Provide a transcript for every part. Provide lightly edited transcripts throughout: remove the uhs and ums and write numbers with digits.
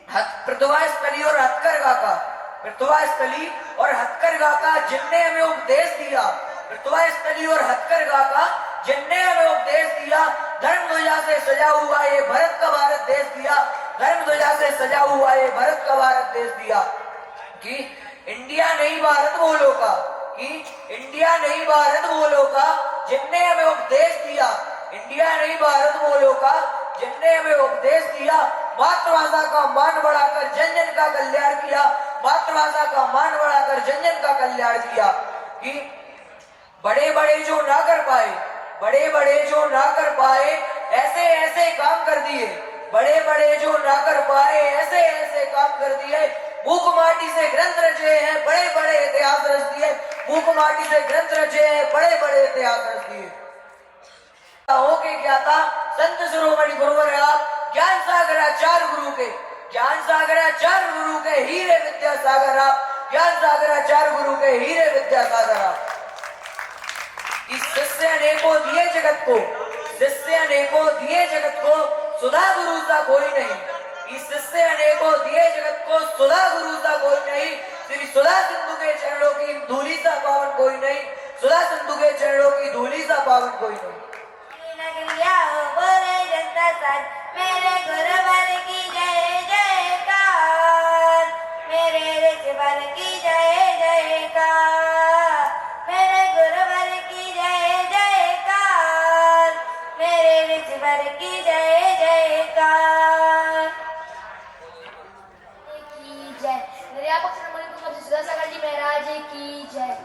प्रतिभा स्थली और हथकरघा का, प्रतिभा स्थली और हथकरघा का जिनने हमें उपदेश दिया, प्रतिभा स्थली और हथकरघा का जिनने हमें उपदेश दिया, धर्म ध्वजा से सजा हुआ ये भारत का भारत देश दिया, धर्म ध्वजा से सजा हुआ ये भारत का भारत देश दिया। कि इंडिया नहीं भारत वो लोग का, कि इंडिया नहीं भारत वो लोग का जिनने हमें उपदेश दिया, इंडिया नहीं भारत वो लोग का जिनने हमें उपदेश दिया, मातृभाषा का मान बढ़ाकर जन जन का कल्याण किया, मातृभाषा का मान बढ़ाकर जन जन का कल्याण किया। कि बड़े बड़े जो ना कर पाए, बड़े बड़े जो ना कर पाए ऐसे ऐसे काम कर दिए, बड़े बड़े जो ना कर पाए ऐसे ऐसे काम कर दिए, भूख माटी से ग्रंथ रचे हैं, बड़े बड़े इतिहास रच दिए, भूख माटी से ग्रंथ रचे हैं, बड़े बड़े इतिहास रच दिए। होके क्या था संत शिरोमणि गुरुवर आप ज्ञान सागर आचार्य गुरु के, ज्ञान सागर आचार्य गुरु के हीरे विद्यासागर आप, ज्ञान सागर आचार्य गुरु के हीरे विद्यासागर आप। इस शिष्य अनेकों दिए जगत को, शिष्य अनेकों दिए जगत को, सुधा गुरु सा कोई नहीं, इस शिष्य अनेकों दिए जगत को, सुधा गुरु सा कोई नहीं, श्री सुधा सिंधु के चरणों की धूली सा पावन कोई नहीं, सुधा सिंधु के चरणों की धूली सा पावन कोई नहीं। बोले जनता साथ मेरे गुरुवर की जय जयकार, मेरे ऋषिवर की जय जयकार, मेरे गुरुवर की जय जयकार, मेरे ऋषिवर की जय जयकार की जय। निर्यापक श्री सुधासागर जी महाराज की जय।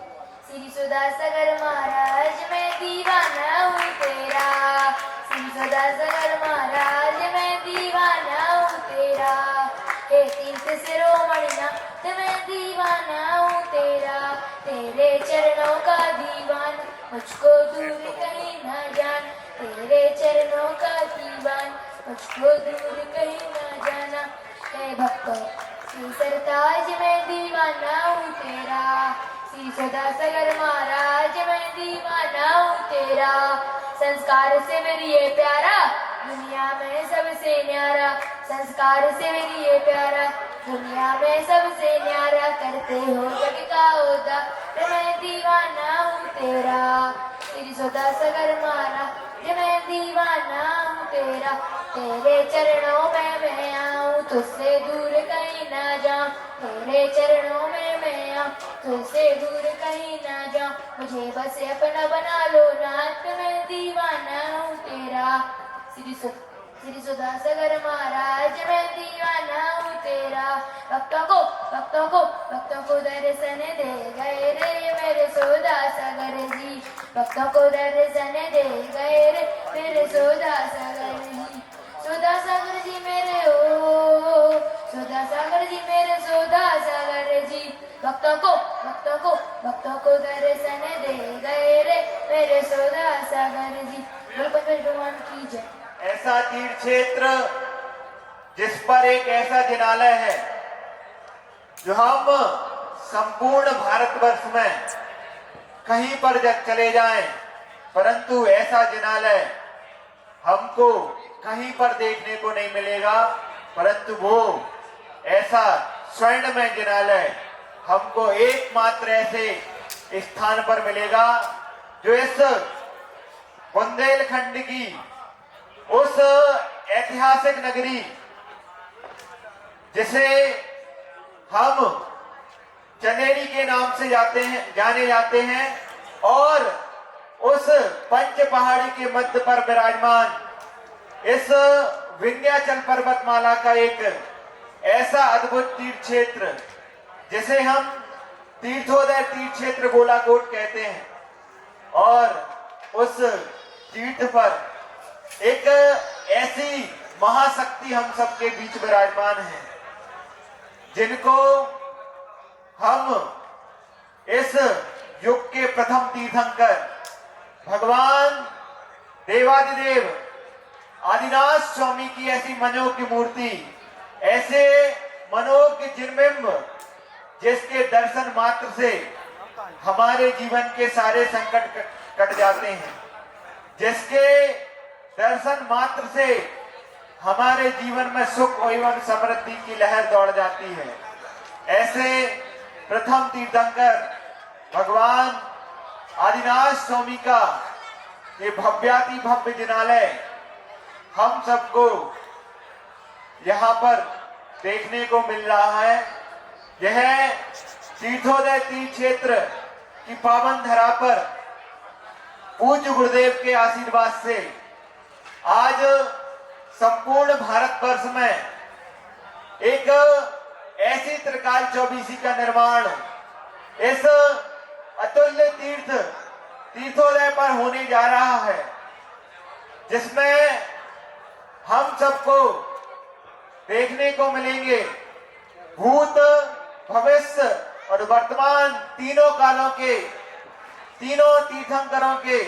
श्री सुधासागर महाराज मैं दीवाना हूँ तेरा, श्री सुधासागर महाराज मैं दीवाना हूँ तेरा, हे तीर्थ शिरोमणि नाथ मैं दीवाना हूँ तेरा, तेरे चरणों का दीवान मुझको दूर कहीं ना जान, तेरे चरणों का दीवान मुझको दूर कहीं ना जाना। हे भक्तों श्री सरताज मैं दीवाना हूँ तेरा, श्री सुधासागर महाराज मैं दीवाना हूँ तेरा, संस्कार से मेरी ये प्यारा दुनिया में सबसे न्यारा, संस्कार से मेरी ये प्यारा दुनिया में सबसे न्यारा, करते हो जग का उद्धार मैं दीवाना हूँ तेरा, श्री सुधासागर महाराज मैं दीवाना हूँ तेरा, तेरे चरणों में मैं आऊँ तुझसे दूर कहीं ना जाऊँ, तेरे चरणों में मैं आऊँ तुझसे दूर कहीं ना जाऊँ, मुझे बस अपना बना लो नाथ मैं दीवाना हूँ तेरा, श्री सुधासागर महाराज मैं दीवाना हूँ तेरा। भक्तों को दर्शन दे गए रे मेरे सुधासागर जी, भक्तों को दर्शन दे गए रे मेरे सुधासागर जी, सुधासागर जी मेरे ओ, सुधासागर जी मेरे सुधासागर जी, भक्तों को दर्शन दे गए रे मेरे सुधासागर जी। भगवान की जय। ऐसा तीर्थ क्षेत्र जिस पर एक ऐसा जिनालय है जो हम संपूर्ण भारतवर्ष में कहीं पर चले जाएं, परंतु ऐसा जिनालय हमको कहीं पर देखने को नहीं मिलेगा, परंतु वो ऐसा स्वर्णमय जिनालय हमको एकमात्र ऐसे स्थान पर मिलेगा जो इस बुंदेलखंड की उस ऐतिहासिक नगरी जिसे हम चनेरी के नाम से जाने जाते हैं, और उस पंच पहाड़ी के मध्य पर विराजमान इस विंध्याचल पर्वतमाला का एक ऐसा अद्भुत तीर्थ क्षेत्र जिसे हम तीर्थोदय तीर्थ क्षेत्र गोलाकोट कहते हैं, और उस तीर्थ पर एक ऐसी महाशक्ति हम सबके बीच विराजमान है जिनको हम इस युग के प्रथम तीर्थंकर भगवान देवादिदेव आदिनाथ स्वामी की ऐसी मनोज्ञ मूर्ति, ऐसे मनोज्ञ जिनबिंब जिसके दर्शन मात्र से हमारे जीवन के सारे संकट कट जाते हैं, जिसके दर्शन मात्र से हमारे जीवन में सुख एवं समृद्धि की लहर दौड़ जाती है। ऐसे प्रथम तीर्थंकर भगवान आदिनाथ स्वामी का ये भव्याति भव्य जिनालय हम सबको यहाँ पर देखने को मिल रहा है। यह तीर्थोदय तीर्थ क्षेत्र की पावन धरा पर पूज्य गुरुदेव के आशीर्वाद से आज संपूर्ण भारतवर्ष में एक ऐसी त्रिकाल चौबीसी का निर्माण इस अतुल्य तीर्थोदय पर होने जा रहा है, जिसमें हम सबको देखने को मिलेंगे भूत, भविष्य और वर्तमान तीनों कालों के तीनों तीर्थंकरों के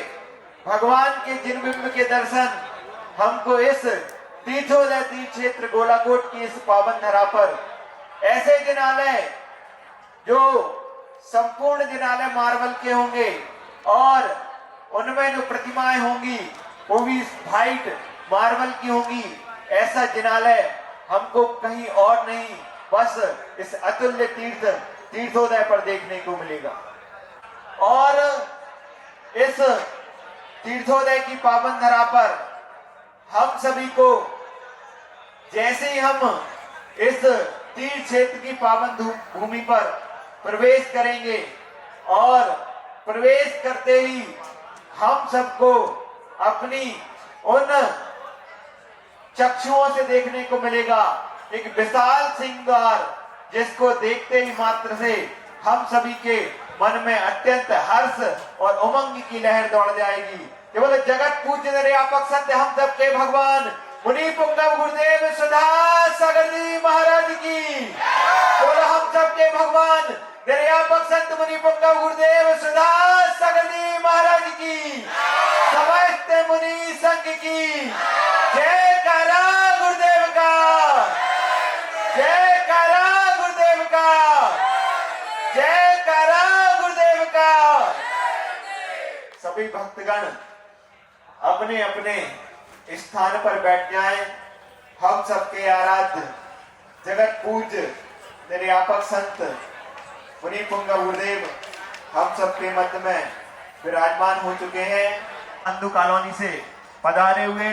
भगवान के जिनबिंब के दर्शन हमको इस तीर्थोदय तीर्थ क्षेत्र गोलाकोट की इस पावन धरा पर ऐसे जिनालय जो संपूर्ण जिनालय मार्बल के होंगे और उनमें जो प्रतिमाएं होंगी वो भी व्हाइट मार्बल की होंगी। ऐसा जिनालय हमको कहीं और नहीं, बस इस अतुल्य तीर्थोदय पर देखने को मिलेगा। और इस तीर्थोदय की पावन धरा पर हम सभी को जैसे ही हम इस तीर्थ क्षेत्र की पावन भूमि पर प्रवेश करेंगे और प्रवेश करते ही हम सबको अपनी उन चक्षुओं से देखने को मिलेगा एक विशाल सिंह द्वार, जिसको देखते ही मात्र से हम सभी के मन में अत्यंत हर्ष और उमंग की लहर दौड़ जाएगी। केवल जगत पूज्य निर्यापक संत हम सबके भगवान मुनि पुंगव गुरुदेव सुधा सागर जी महाराज की, केवल हम सबके भगवान निर्यापक संत मुनि पुंगव गुरुदेव सुधा सागर जी महाराज की, समस्त मुनि संघ की जयकारा गुरुदेव का, जयकारा गुरुदेव का, जयकारा गुरुदेव का। सभी भक्तगण अपने अपने स्थान पर बैठ जाएं। हम सबके आराध्य जगत पूज्य निर्यापक संत मुनि पुंगव गुरुदेव हम सबके मध्य में विराजमान हो चुके हैं। अंधु कॉलोनी से पधारे हुए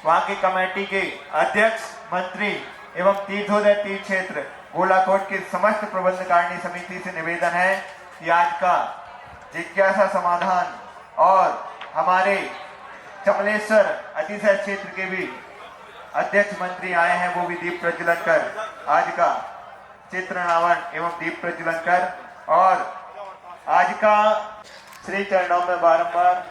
वहां की कमेटी के अध्यक्ष, मंत्री एवं तीर्थोदय तीर्थ क्षेत्र गोलाकोट की समस्त प्रबंध कारिणी समिति से निवेदन है कि आज का जिज्ञासा समाधान और हमारे कमलेश्वर अतिशय क्षेत्र के भी अध्यक्ष मंत्री आए हैं, वो भी दीप प्रज्वलन कर आज का चित्रनावन एवं दीप प्रज्वलन कर और आज का श्री चरणों में बारंबार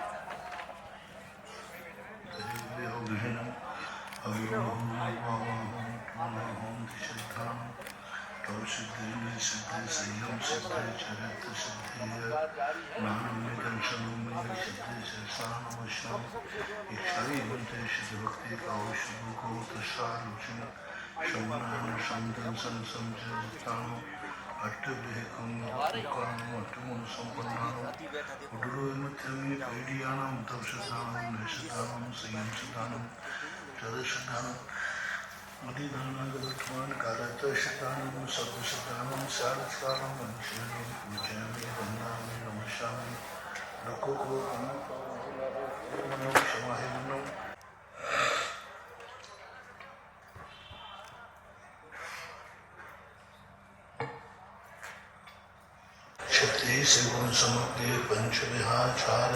गुण समग्रे पंच विहाचार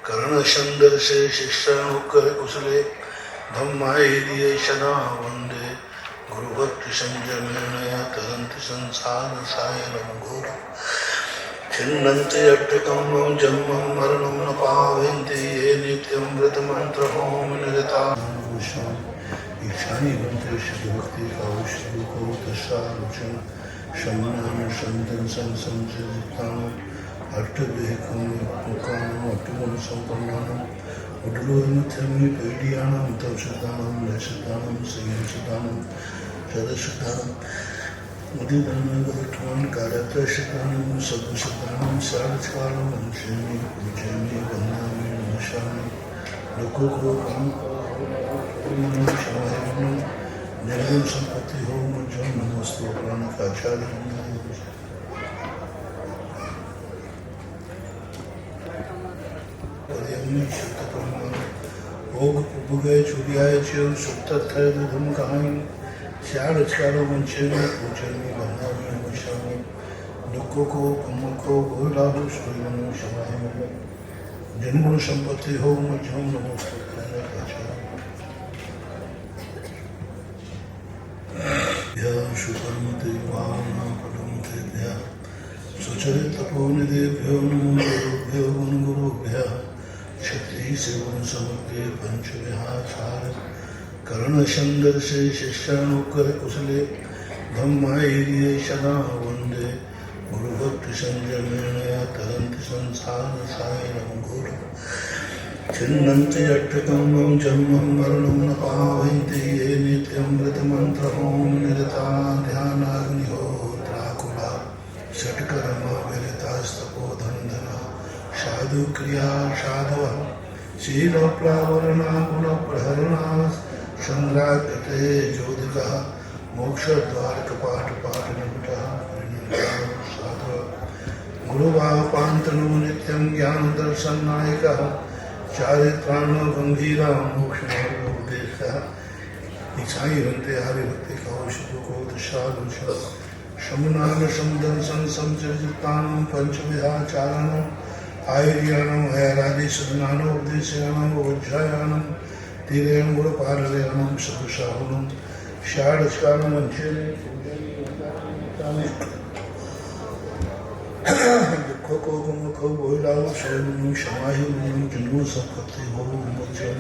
कर्ण सुंदर से शिष्यानुकर कुशले धम्माय सदा वंदे गुरु भक्ति संजय तदंत संसार सायनम घोर छिन्नन्ति अट्टकं जन्मं मरणं न पावन्ति ये नित्यं व्रतमन्त्र होम निरता ईशानी बंते शुद्ध भक्ति का औषधि को तस्सालोचन शमनान संतन संसंजितान अट्टदेहकं मुकाम अट्टमन संपन्नान उडलोयमथमि पैडियानां तवशदानं नशदानं संयमशदानं सदशदानं उदिदानं कारत्रशदानं सदशदानं सारचकालं मनुष्यनि पूजयामि वन्दामि नमस्यामि लोको कर्मणि शमायमनं निर्गुण संपत्ति हो मज्जन नमोस्तु प्राण का आचार्य भोग बुगय चुरियाय चिर सुत्तथय धम कहाई चार चारों मंचे में पूजन में बंधा में मुशामी दुखों को कमों को भोलाहु सूर्य शमाय जन्म संपत्ति हो मुझो नमोस्तु प्राण का आचार्य शुकर्मते भावना पदमते भ्या सुचरित तपोनिदेभ्यो नमो गुरुभ्यो गुण गुरुभ्यः क्षत्रिय सेवन समग्रे पंच विहार कर्ण संदर से शिष्यानुकर कुशले धम्माईर्ये सदा वंदे गुरु भक्ति संजमेन तरंति संसार सायरं गुरु छिन्नन्ति अट्टकं जन्मं मरणं न पावन्ति ये नित्यमृतमन्त्रहों निरता ध्यानाग्निहोत्राकुला षट्कर्मा विरतास्तपोधनधना साधु क्रिया साधवः शीलप्लावरणा गुणप्रहरणा संग्रागते ज्योतिकः मोक्षद्वारकपाटपाटनिकुटः साधवः गुरुभावपान्तनो नित्यं ज्ञानदर्शननायकः चारित्राणो गंभीरा मोक्षमार्गोपदेशः इच्छाई रंते हरिभक्ति कौशल को दशालुष शमुनान समदर्शन समचरितानं पंचविधाचारणं आयुर्यानं हैरादि सदनानो उपदेशयानं वज्रायानं तीरेण गुणपालयानं सदुषाहुनं षाडस्कारं वंचेने दुखों को मुखो बोलाओ शरणं क्षमाहि जन्मों संपत्ति हो मुझे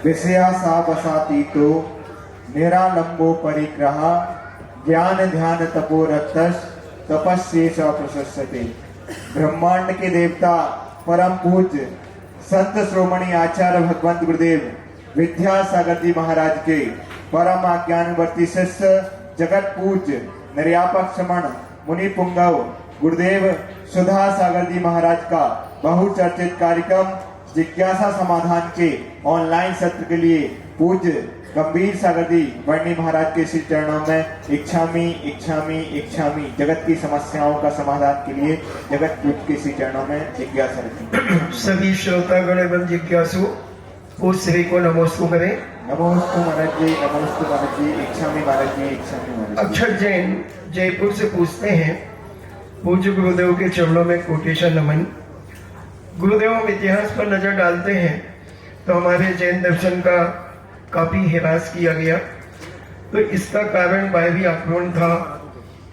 विषया सा बसाती तो निरालंबो परिग्रह ज्ञान ध्यान तपोरक्तस तपस्येष प्रशस्यते। ब्रह्मांड के देवता परम पूज्य संत श्रोमणी आचार्य भगवंत गुरुदेव विद्यासागर जी महाराज के परम आज्ञानुवर्ती शिष्य जगत पूज्य निर्यापक श्रमण मुनि पुंगव गुरुदेव सुधा सागर जी महाराज का बहुचर्चित कार्यक्रम जिज्ञासा समाधान के ऑनलाइन सत्र के लिए पूज्य गंभीर सागर जी वर्णी महाराज के श्री चरणों में इच्छामी इच्छामी इच्छामी जगत की समस्याओं का समाधान के लिए जगत पूज्य के श्री चरणों में जिज्ञासा रखी। सभी श्रोतागण एवं जिज्ञासु उस श्री को नमोस्तु करें। नमोस्तु महाराज जी, नमोस्तु महाराज जी, इच्छामी महाराज जी, इच्छामी महाराज जी। अक्षर जैन जयपुर से पूछते हैं, पूज्य गुरुदेव के चरणों में कोटेशन नमन। गुरुदेव हम इतिहास पर नजर डालते हैं तो हमारे जैन दर्शन का काफी हिरास किया गया, तो इसका कारण बाहरी आक्रमण था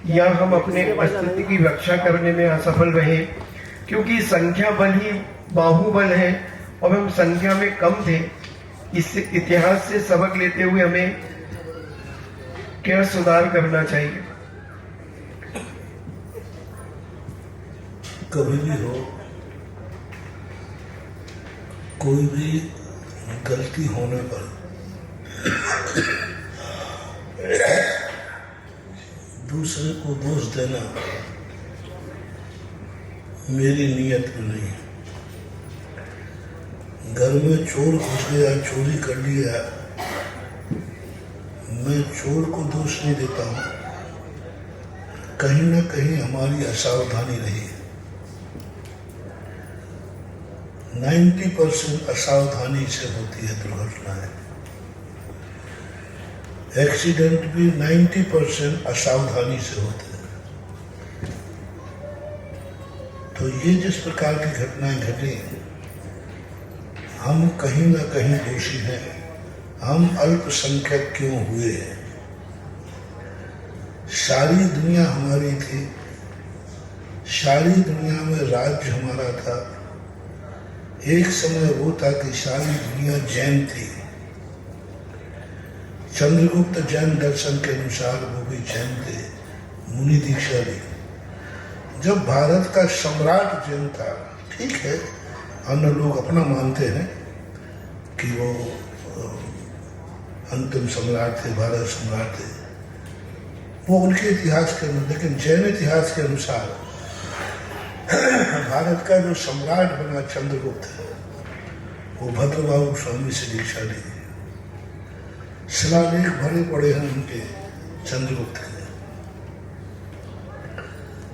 या हम अपने अस्तित्व की रक्षा करने में असफल रहे, क्योंकि संख्या बल ही बाहुबल है और हम संख्या में कम थे। इस इतिहास से सबक लेते हुए हमें क्या सुधार करना चाहिए? कभी भी हो, कोई भी गलती होने पर दूसरे को दोष देना मेरी नीयत में नहीं। घर में चोर घुस गया, चोरी कर लिया, मैं चोर को दोष नहीं देता हूं, कहीं ना कहीं हमारी असावधानी रही। 90% असावधानी से होती है दुर्घटनाएं। एक्सीडेंट भी 90% असावधानी से होते हैं। तो ये जिस प्रकार की घटनाएं घटी, हम कहीं ना कहीं दोषी हैं। हम अल्पसंख्यक क्यों हुए? सारी दुनिया हमारी थी, सारी दुनिया में राज्य हमारा था। एक समय वो था कि सारी दुनिया जैन थी। चंद्रगुप्त जैन दर्शन के अनुसार वो भी जैन थे, मुनि दीक्षा ली। जब भारत का सम्राट जैन था, ठीक है, अन्य लोग अपना मानते हैं कि वो अंतिम सम्राट थे, भारत सम्राट थे, वो उनके इतिहास के अनुसार। लेकिन जैन इतिहास के अनुसार भारत का जो सम्राट बना चंद्रगुप्त है, वो भद्रबाहु स्वामी से दीक्षा ली। शिलालेख भरे पड़े हैं उनके चंद्रगुप्त के।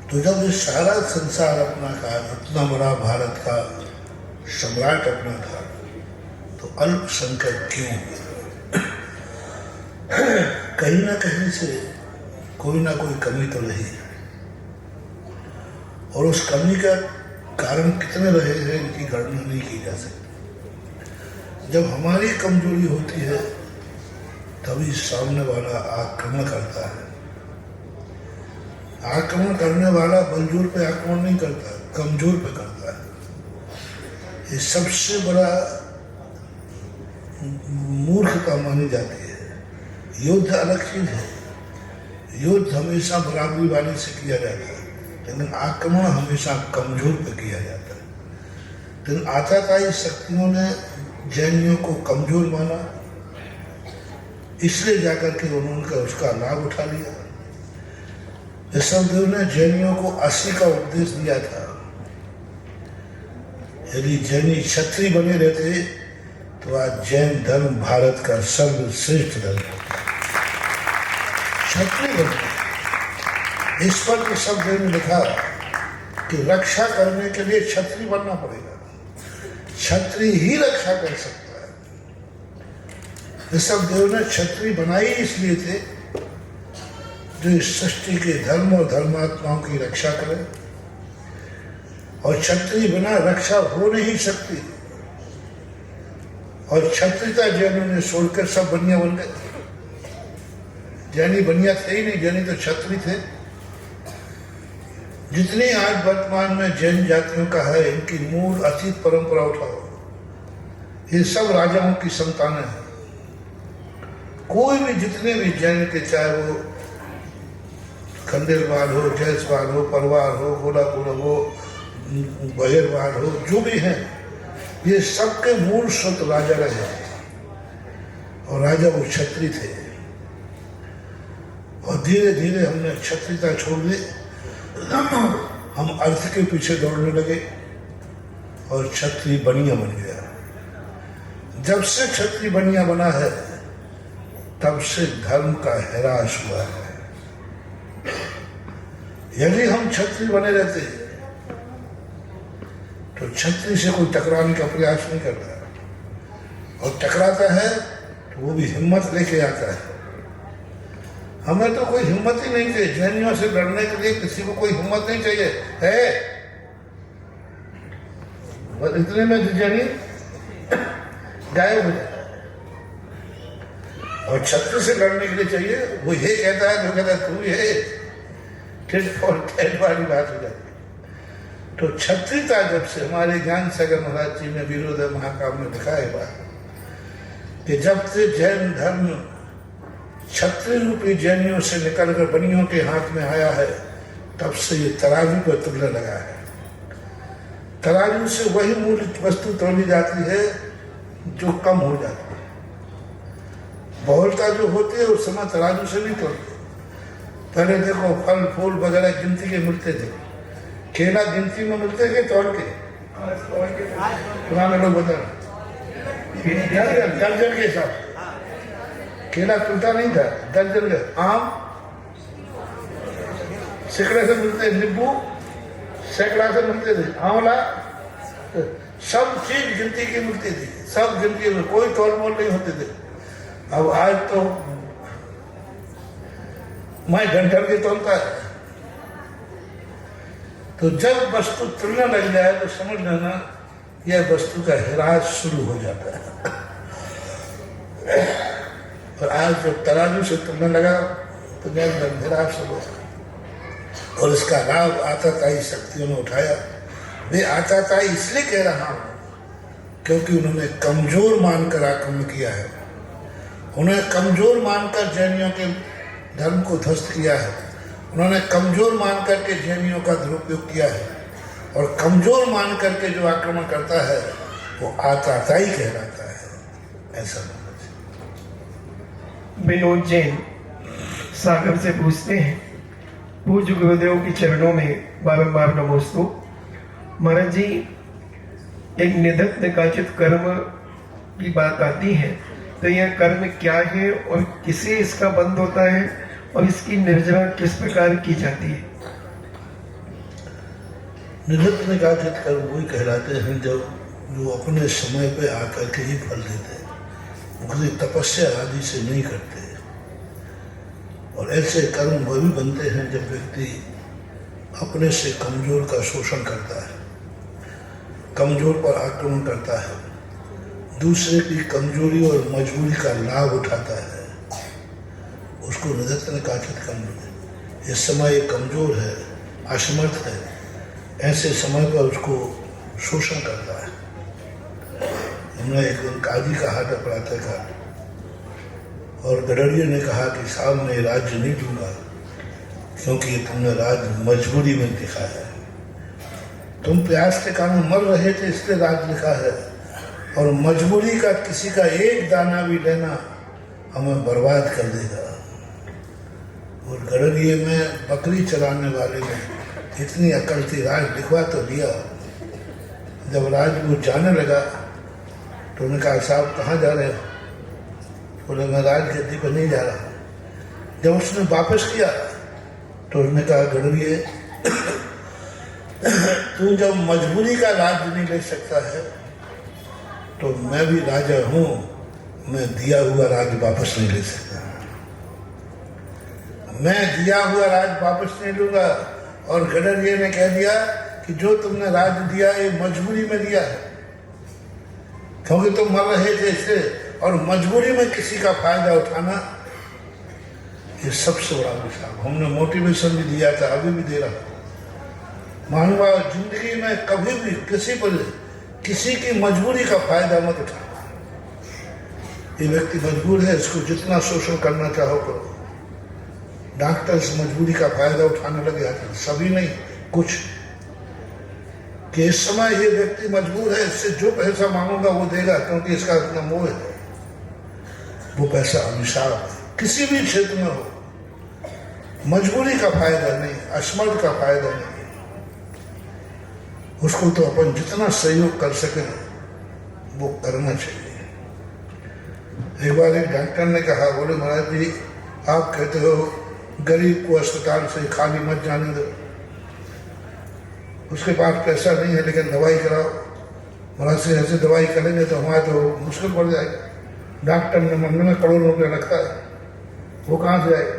तो जब ये सारा संसार अपना था, इतना बड़ा भारत का सम्राट अपना था, तो अल्पसंख्यक क्यों? कहीं ना कहीं से कोई ना कोई कमी तो रही, और उस कमी का कारण कितने रहे हैं इनकी गणना नहीं की जा सकती। जब हमारी कमजोरी होती है तभी सामने वाला आक्रमण करता है। आक्रमण करने वाला बलजोर पे आक्रमण नहीं करता, कमजोर पे करता है। ये सबसे बड़ा मूर्खता मानी जाती है। युद्ध अलग चीज है, युद्ध हमेशा बराबरी वाले से किया जाता है, लेकिन आक्रमण हमेशा कमजोर पे किया जाता है। लेकिन आताताई शक्तियों ने जैनियों को कमजोर माना, इसलिए जाकर के उन्होंने उसका लाभ उठा लिया। ऋषभदेव ने जैनियों को 80 का उपदेश दिया था। यदि जैनी क्षत्रिय बने रहते तो आज जैन धर्म भारत का सर्वश्रेष्ठ धर्म होता। क्षत्रिय बनते, इस पर ऋषभदेव ने लिखा कि रक्षा करने के लिए क्षत्रिय बनना पड़ेगा, क्षत्रिय ही रक्षा कर सकता है। ऋषभदेव ने क्षत्रिय बनाए इसलिए थे जो इस सृष्टि के धर्म और धर्मात्माओं की रक्षा करें, और क्षत्रिय बिना रक्षा हो नहीं सकती। और क्षत्रियता जैनों ने छोड़कर सब बनिया बन गए। जैनी बनिया थे ही नहीं, जैनी तो क्षत्रिय थे। जितनी आज वर्तमान में जैन जातियों का है, इनकी मूल अतीत परंपरा उठाओ, ये सब राजाओं की संतानें हैं। कोई भी जितने भी जैन के, चाहे वो खंडेलवाल हो, जायसवाल हो, परवार हो, गोलापुर हो, बहेरवाल हो, जो भी हैं, ये सबके मूल स्रोत राजा रहे और राजा वो क्षत्रिय थे। और धीरे धीरे हमने क्षत्रियता छोड़ दी, हम अर्थ के पीछे दौड़ने लगे और क्षत्रिय बनिया बन गया। जब से क्षत्रिय बनिया बना है तब से धर्म का ह्रास हुआ है। यदि हम क्षत्रिय बने रहते तो क्षत्रिय से कोई टकराने का प्रयास नहीं करता, और टकराता है तो वो भी हिम्मत लेके आता है। हमें तो कोई हिम्मत ही नहीं चाहिए, जैनियों से लड़ने के लिए किसी को कोई हिम्मत नहीं चाहिए है। और इतने में जैनी गायब हो जाता है। और क्षत्रिय से लड़ने के लिए चाहिए, वो ये कहता है, जो कहता है तू ये टिट फॉर टैट वाली बात हो जाती है। तो क्षत्रियता जब से, हमारे ज्ञान सागर महाराज जी ने वीरोदय महाकाव्य में लिखा है बात कि जब से जैन धर्म क्षत्रिय रूपी जैनियों से निकलकर बनियों के हाथ में आया है, तब से ये तराजू पर तुलने लगा है। तराजू से वही मूल वस्तु तोली जाती है जो कम हो जाती है। बहुलता जो होती है उस समय तराजू से नहीं तोलते। पहले देखो फल फूल वगैरह गिनती के मिलते थे, केला गिनती में मिलते थे तोड़ के, पुराने लोग बता दर्जन के हिसाब से केला टूटा नहीं था, दर्जन का। आम सैकड़े से मिलते, नींबू सैकड़ा से मिलते थे, आंवला, सब चीज गिनती की मिलती थी, सब गिनती में, कोई तोल मोल नहीं होते थे। अब आज तो मैं घंटर के तोलता है। तो जब वस्तु तुलने लग जाए तो समझ लेना यह वस्तु का ह्रास शुरू हो जाता है। और आज जब तराजू से तुलने लगा तो ह्रास हो गया। और इसका लाभ आताताई शक्तियों ने उठाया। वे आताताई इसलिए कह रहा हूं क्योंकि उन्होंने कमजोर मानकर आक्रमण किया है। उन्हें कमजोर मानकर जैनियों के धर्म को ध्वस्त किया है। उन्होंने कमजोर मान करके जैनियों का दुरुपयोग किया है। और कमजोर मान करके जो आक्रमण करता है वो आताताई कहलाता है। ऐसा विनोद जैन सागर से पूछते हैं, पूज्य गुरुदेव के चरणों में बारंबार नमोस्तु। महाराज जी, एक निधक निकाचित कर्म की बात आती है, तो यह कर्म क्या है और किसे इसका बंध होता है और इसकी निर्जरा किस प्रकार की जाती है? निधक निकाचित कर्म वही कहलाते हैं जब जो अपने समय पे आकर के ही फल देते हैं, किसी तपस्या आदि से नहीं करते। और ऐसे कर्म वही बनते हैं जब व्यक्ति अपने से कमजोर का शोषण करता है, कमजोर पर आक्रमण करता है, दूसरे की कमजोरी और मजबूरी का लाभ उठाता है, उसको निधक निकाचित कर्म। इस समय ये कमजोर है, असमर्थ है, ऐसे समय पर उसको शोषण करता है। हमने एक दिन काजी का हाथ अपराते का, और गडरिया ने कहा कि साहब मैं राज्य नहीं दूंगा क्योंकि ये तुमने राज्य मजबूरी में दिखाया है। तुम प्यास के कारण मर रहे थे इसलिए राज्य लिखा है, और मजबूरी का किसी का एक दाना भी लेना हमें बर्बाद कर देगा। और गडरिये में बकरी चलाने वाले ने इतनी अकल थी, राज लिखवा तो दिया। जब राज वो जाने लगा तो उन्होंने कहा साहब कहाँ जा रहे हो? बोले मैं राजगद्दी पर नहीं जा रहा। जब उसने वापस किया तो उसने कहा गडरिये तू जब मजबूरी का राज्य नहीं ले सकता है तो मैं भी राजा हूं, मैं दिया हुआ राज्य वापस नहीं ले सकता। मैं दिया हुआ राज्य वापस नहीं लूंगा। और गडरिये ने कह दिया कि जो तुमने राज्य दिया ये मजबूरी में दिया है, क्योंकि तुम मर रहे थे इससे, और मजबूरी में किसी का फायदा उठाना ये सबसे बड़ा विषय। हमने मोटिवेशन भी दिया था, अभी भी दे रहा हूं। मानवा जिंदगी में कभी भी किसी पर किसी की मजबूरी का फायदा मत उठाना। ये व्यक्ति मजबूर है, इसको जितना शोषण करना चाहो करो, डॉक्टर्स मजबूरी का फायदा उठाने लगे आजकल, सभी नहीं, कुछ, कि इस समय ये व्यक्ति मजबूर है, इससे जो पैसा मांगूंगा वो देगा क्योंकि इसका इतना मोह है। वो पैसा अभिशाप है, किसी भी क्षेत्र में हो, मजबूरी का फायदा नहीं, असमर्थ का फायदा नहीं। उसको तो अपन जितना सहयोग कर सके वो करना चाहिए। एक बार एक डॉक्टर ने कहा, बोले महाराज जी आप कहते हो गरीब को अस्पताल से खाली मत जाने दो, उसके पास पैसा नहीं है लेकिन दवाई कराओ। महाराज से ऐसे दवाई करेंगे तो हमारा तो मुश्किल पड़ जाएगा, डॉक्टर ने महीने में करोड़ रुपया रखता है, वो कहाँ से आएगा?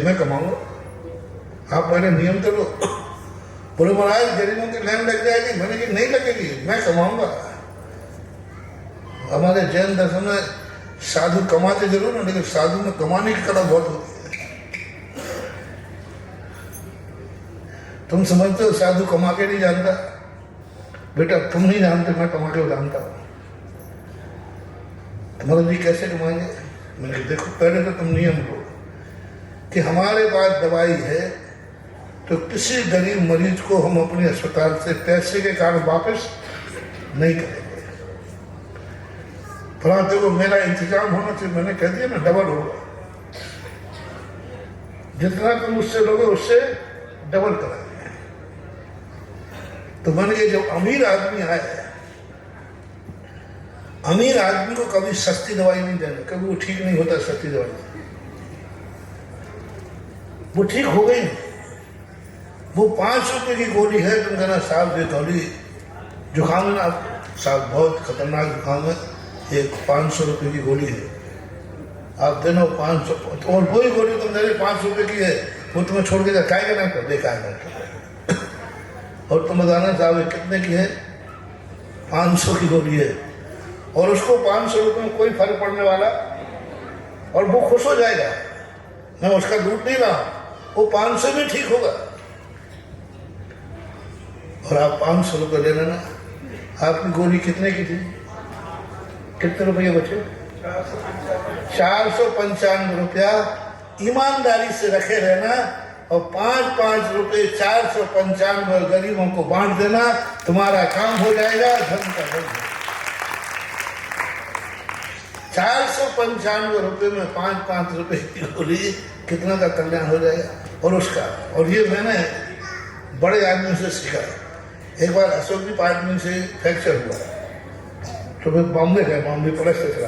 मैं कमाऊंगा, आप पहले नियम तो लो। बोले महाराज गरीबों की लाइन लग जाएगी, मैंने कि नहीं लगेगी, मैं कमाऊंगा। हमारे जैन दर्शन में साधु कमाते जरूर है लेकिन साधु में कमाने की कला बहुत होती है। तुम समझते हो साधु कमा के नहीं जानता? बेटा तुम नहीं जानते, मैं कमा के जानता हूं। तुम्हारा जी कैसे कमाएंगे? मैंने कहा देखो पहले तो तुम नियम लो कि हमारे पास दवाई है तो किसी गरीब मरीज को हम अपने अस्पताल से पैसे के कारण वापस नहीं करेंगे। फला देखो मेरा इंतजाम होना चाहिए, मैंने कह दिया ना डबल होगा, जितना तुम उससे लोगे उससे डबल कराएंगे। तो मैंने कहा जब अमीर आदमी आए, अमीर आदमी को कभी सस्ती दवाई नहीं देना, कभी वो ठीक नहीं होता सस्ती दवाई, वो ठीक हो गई नहीं। वो 5 रुपए की गोली है, तुम कहना साहब ये गोली जुकाम है ना साहब, बहुत खतरनाक जुकाम है, एक 500 रुपए की गोली है, आप देना 500, और वही गोली तुम दे 5 रुपए की है, वो तुम्हें छोड़ के खाएगा ना, तो देखाएगा। और तुम बताना साहब ये कितने की है? 500 की गोली है, और उसको 500 रुपये में कोई फर्क पड़ने वाला, और वो खुश हो जाएगा, मैं उसका दूध नहीं रहा, वो 500 में ठीक होगा। और आप 500 रुपये ले लेना। आपकी गोली कितने की थी? कितने रुपये बचे? 495 रुपया ईमानदारी से रखे रहना, और 5-5 रुपये 495 गरीबों को बांट देना, तुम्हारा काम हो जाएगा, धन का धन। 495 रुपये में 5-5 रुपये की गोली, कितना का कल्याण हो जाएगा। और उसका, और ये मैंने बड़े आदमी से सीखा। एक बार अशोक जी आदमी से फ्रैक्चर हुआ तो फिर बॉम्बे गए, बॉम्बे प्लस से चला,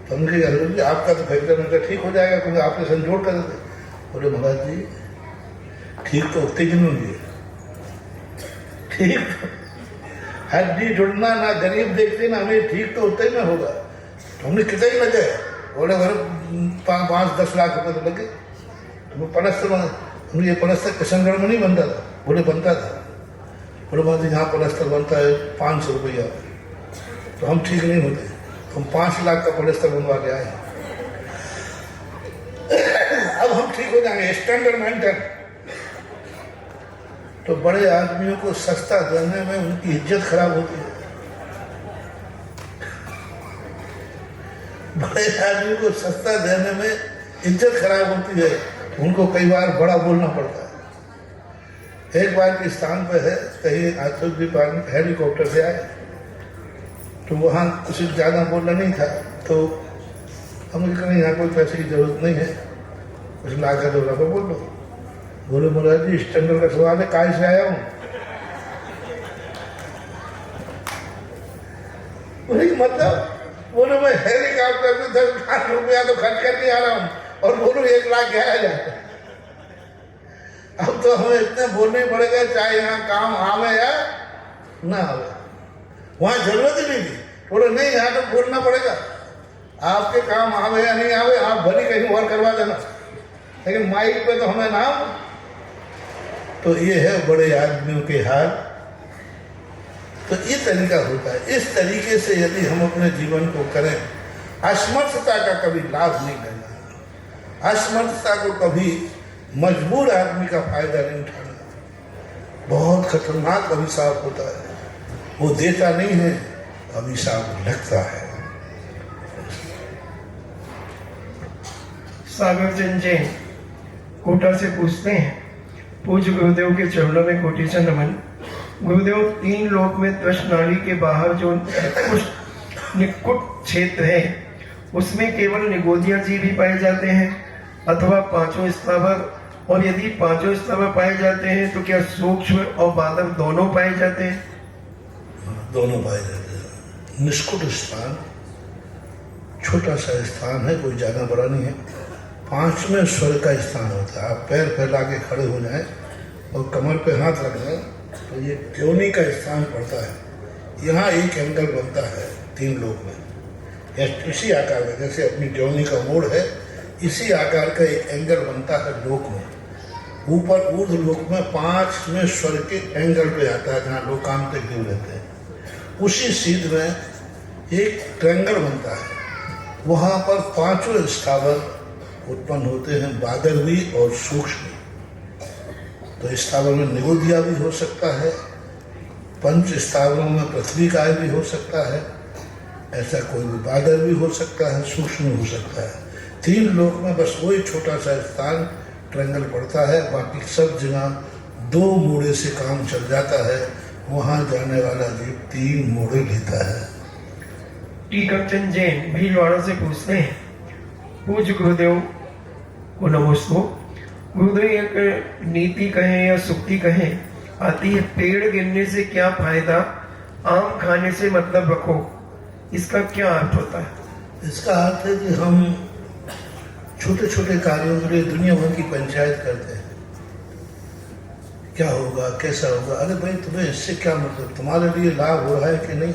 तो उनके अशोक जी आपका तो फ्रैक्चर में ठीक हो जाएगा क्योंकि आपने संजोड़ कर देते। बोले महाराज जी ठीक तो उतने दिन होंगे, ठीक हड्डी जुड़ना ना गरीब देखते ना हमें, ठीक तो उतने में होगा। तो हमने कितने ही लगे? बोले घर 5-10 लाख रुपए तो लगे। तो पलस्तर, हमने ये पलस्तर किशनगढ़ में नहीं बनता था? बोले बनता था। बोले महाराज जी यहाँ पलस्तर बनता है 500 रुपया, तो हम ठीक नहीं होते, हम 5 लाख का पलस्तर बनवा के आए, अब हम ठीक हो जाएंगे स्टैंडर्ड मेंटेन। तो बड़े आदमियों को सस्ता देने में उनकी इज्जत खराब होती है। बड़े आदमी को सस्ता देने में इज्जत खराब होती है, उनको कई बार बड़ा बोलना पड़ता है। एक बार के स्थान पर है, कहीं अशोक जी हेलीकॉप्टर से आए, तो वहाँ कुछ ज़्यादा बोलना नहीं था, तो हम कहा यहाँ कोई पैसे की जरूरत नहीं है, कुछ लाख का 2 लाख बोल लो। बोले महाराज जी स्टैंडर्ड का सवाल है, काय से आया हूँ? मतलब बोलो मैं हेलीकॉप्टर में 10 लाख रुपया तो खर्च करके आ रहा हूँ, और बोलो 1 लाख क्या आ जाता है। अब तो हमें इतने बोलने पड़ेगा, चाहे यहाँ काम आवे या ना आवे, वहाँ जरूरत ही नहीं थी। बोलो नहीं यहाँ तो बोलना पड़ेगा, आपके काम आवे या नहीं आवे, आप भली कहीं और करवा देना, लेकिन माइक पे तो हमें नाम। तो ये है बड़े आदमियों के हाल। तो ये तरीका होता है। इस तरीके से यदि हम अपने जीवन को करें, असमर्थता का कभी लाभ नहीं लेना, असमर्थता को कभी मजबूर आदमी का फायदा नहीं उठाना। बहुत खतरनाक अभिशाप होता है, वो देता नहीं है, अभिशाप लगता है। सागर चंद जैन कोटा से पूछते हैं, पूज्य गुरुदेव के चरणों में कोटिशन नमन। गुरुदेव, 3 लोक में त्वष्णाली के बाहर जो निकुट क्षेत्र है उसमें केवल निगोदिया जी भी पाए जाते हैं अथवा 5 स्थावर, और यदि 5 स्थावर पाए जाते हैं तो क्या सूक्ष्म और बादल दोनों पाए जाते हैं? दोनों पाए जाते हैं। निष्कुट स्थान छोटा सा स्थान है, कोई ज़्यादा बड़ा नहीं है। 5वें स्वर का स्थान होता है। आप पैर फैला के खड़े हो जाएं और कमर पे हाथ रख दें तो ये योनि का स्थान पड़ता है। यहाँ एक एंगल बनता है 3 लोक में, या इसी आकार का, जैसे अपनी योनि का मोड़ है इसी आकार का एक एंगल बनता है लोक में। ऊपर ऊर्ध्व लोक में 5वें स्वर के एंगल पे आता है जहाँ लोकांतिक देव रहते हैं। उसी सीध में एक ट्रायंगल बनता है, वहाँ पर 5 स्थावर उत्पन्न होते हैं, बादरवी और सूक्ष्म। तो स्थावर में निगोदिया भी हो सकता है, 5 स्थावरों में पृथ्वी काय भी हो सकता है, ऐसा कोई भी बादल भी हो सकता है, सूक्ष्म हो सकता है। 3 लोक में बस वही छोटा सा स्थान ट्रायंगल पड़ता है, बाकी सब जगह 2 मोड़े से काम चल जाता है। वहाँ जाने वाला जीव 3 मोड़े लेता है। टीकमचंद जैन भीलवाड़ा से पूछते हैं, पूज्य गुरुदेव को नमस्ते। गुरुदेव, एक नीति कहें या सुक्ति कहें आती है, पेड़ गिरने से क्या फायदा, आम खाने से मतलब रखो, इसका क्या अर्थ होता है? इसका अर्थ है कि हम छोटे छोटे कार्यों के लिए दुनिया भर की पंचायत करते हैं। क्या होगा, कैसा होगा? अरे भाई, तुम्हें इससे क्या मतलब? तुम्हारे लिए लाभ हो रहा है कि नहीं?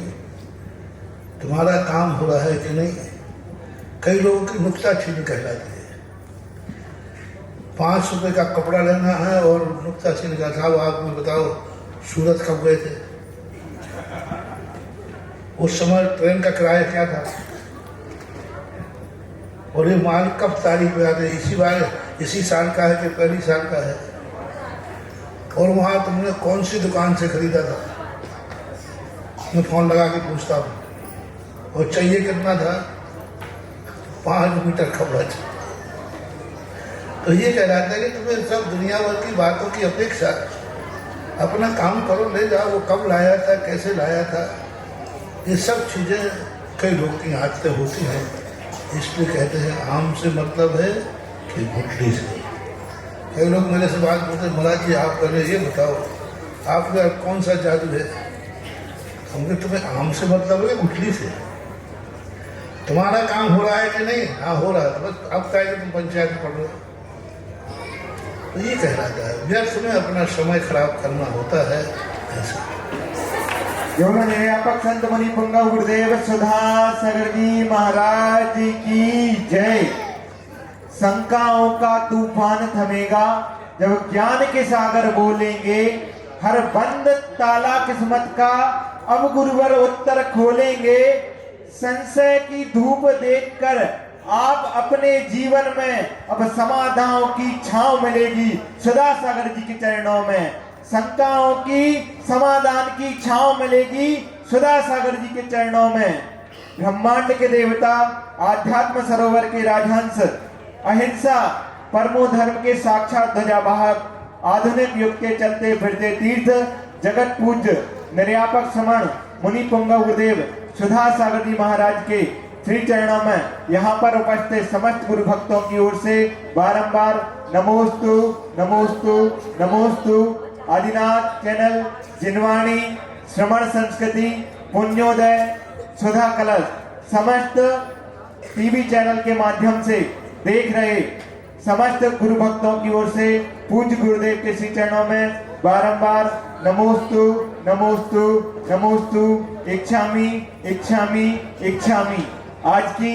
तुम्हारा काम हो रहा है कि नहीं? कई लोगों की नुक्ताचीनी कहलाती है। 5 रुपए का कपड़ा लेना है और नुक्ताचीनी का, साहब आप मुझे बताओ सूरत कब गए थे? उस समय ट्रेन का किराया क्या था? और ये माल कब तारीख पे आते? इसी साल का है कि पहली साल का है? और वहाँ तुमने कौन सी दुकान से खरीदा था? मैं फोन लगा के पूछता हूँ। और चाहिए कितना था? 5 मीटर कपड़ा चाहिए। तो ये कहलाता है कि तुम्हें सब दुनिया भर की बातों की अपेक्षा अपना काम करो, ले जाओ। वो कब लाया था, कैसे लाया था, ये सब चीज़ें कई लोग की आदतें होती हैं। इसलिए कहते हैं आम से मतलब है कि गुठली से। कई लोग मेरे से बात करते हैं, महाराज जी आप पहले ये बताओ आपका कौन सा जादू है? हमने तुम्हें आम से मतलब है गुठली से? तुम्हारा काम हो रहा है कि नहीं? हाँ हो रहा है। तो बस अब क्या है कि तुम पंचायत में पढ़ रहे हो? तो ये कहलाता है व्यर्थ में अपना समय खराब करना होता है। ऐसा योगा निर्यापक संत मुनि पुंगा गुरुदेव सुधा सागर जी महाराज की जय। शंकाओं का तूफान थमेगा जब ज्ञान के सागर बोलेंगे। हर बंद ताला किस्मत का अब गुरुवर उत्तर खोलेंगे। संशय की धूप देखकर आप अपने जीवन में अब समाधानों की छांव मिलेगी सुधा सागर जी के चरणों में। शंकाओं की समाधान की छांव मिलेगी सुधा सागर जी के चरणों में। ब्रह्मांड के देवता, आध्यात्म सरोवर के राजहंस, अहिंसा परमो धर्म के साक्षात ध्वजावाहक, आधुनिक युग के चलते फिरते तीर्थ, जगत पूज्य निर्यापक समण मुनि पुंगा गुरुदेव सुधा सागर जी महाराज के श्री चरणों में यहाँ पर उपस्थित समस्त गुरु भक्तों की ओर से बारंबार नमोस्तु नमोस्तु नमोस्तु। आदिनाथ चैनल, जिनवाणी, श्रवण संस्कृति, पुण्योदय, सुधा कलश समस्त टीवी चैनल के माध्यम से देख रहे समस्त गुरु भक्तों की ओर से पूज्य गुरुदेव के श्री चरणों में बारंबार नमोस्तु नमोस्तु नमोस्तु। इच्छामि इच्छामि इच्छामि। आज की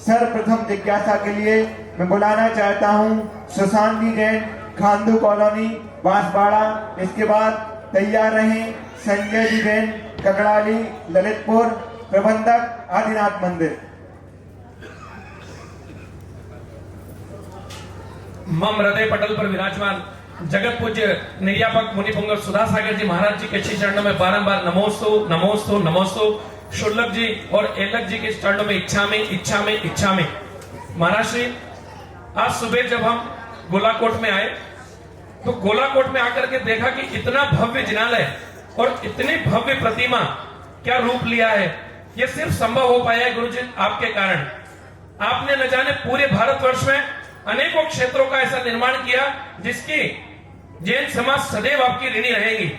सर्वप्रथम जिज्ञासा के लिए मैं बुलाना चाहता हूं सुशांति जैन, खांदू कॉलोनी, बांसवाड़ा। इसके बाद तैयार रहें संजय जी जैन, ककड़ाली, ललितपुर, प्रबंधक आदिनाथ मंदिर। मम हृदय पटल पर विराजमान जगत पूज्य निर्यापक मुनि पुंगा सुधा सागर जी महाराज जी के श्री चरणों में बारंबार नमोस्तु नमोस्तु नमोस्तु। शुल्लक जी और एलक जी के चरणों में इच्छा में इच्छा में इच्छा में। महाराज श्री आज सुबह जब हम गोलाकोट में आए तो गोलाकोट में आकर के देखा कि इतना भव्य जिनालय और इतनी भव्य प्रतिमा क्या रूप लिया है। यह सिर्फ संभव हो पाया है गुरुजी आपके कारण। आपने न जाने पूरे भारतवर्ष में अनेकों क्षेत्रों का ऐसा निर्माण किया जिसकी जैन समाज सदैव आपकी ऋणी रहेगी।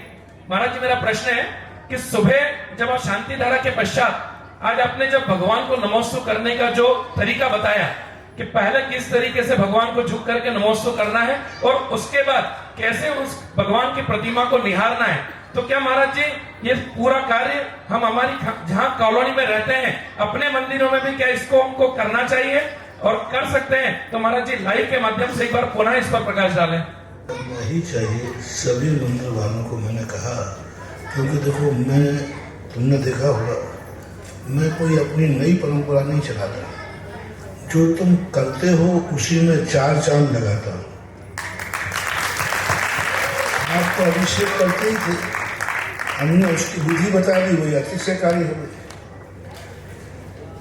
महाराज जी, मेरा प्रश्न है कि सुबह जब आप शांति धारा के पश्चात आज आपने जब भगवान को नमोस्तु करने का जो तरीका बताया कि पहले किस तरीके से भगवान को झुक करके नमोस्तु करना है और उसके बाद कैसे उस भगवान की प्रतिमा को निहारना है, तो क्या महाराज जी ये पूरा कार्य हम हमारी जहां कॉलोनी में रहते हैं अपने मंदिरों में भी क्या इसको हमको करना चाहिए और कर सकते हैं? तो महाराज जी लाइव के माध्यम से एक बार पुनः इस पर प्रकाश डालें। वही चाहिए सभी मंदिर वालों को। मैंने कहा क्योंकि देखो, तुमने देखा होगा, मैं कोई अपनी नई परंपरा नहीं चलाता। जो तुम करते हो उसी में 4 चांद लगाता हूँ। आप तो अभिषेक करते ही थे, हमने उसकी विधि बता दी, वही अतिशयकारी हो गई।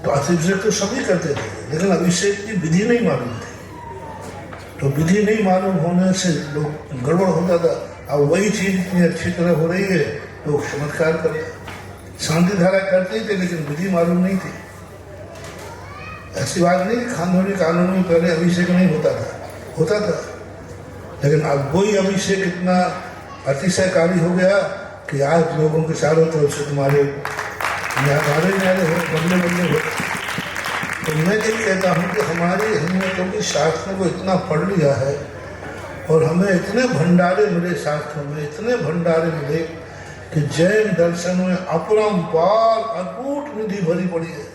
तो अभिषेक तो सभी करते थे, लेकिन अभिषेक की विधि नहीं मालूम थी। तो विधि नहीं मालूम होने से लोग गड़बड़ होता था। अब वही चीज इतनी अच्छी तरह हो रही है, लोग चमत्कार करते, शांति धारा करते ही थे, लेकिन विधि मालूम नहीं थी। ऐसी बात नहीं, खानदानी कानून में पहले अभिषेक नहीं होता था, लेकिन अब वही अभिषेक इतना अतिशयकारी हो गया कि आज लोगों के चारों तरफ से तुम्हारे न्यारे हो, बदले हो। तो मैं ये कहता हूँ कि हमने क्योंकि शास्त्रों को इतना पढ़ लिया है और हमें इतने भंडारे मिले, शास्त्रों में इतने भंडारे मिले कि जैन दर्शन में अपरंपार अटूट निधि भरी पड़ी है,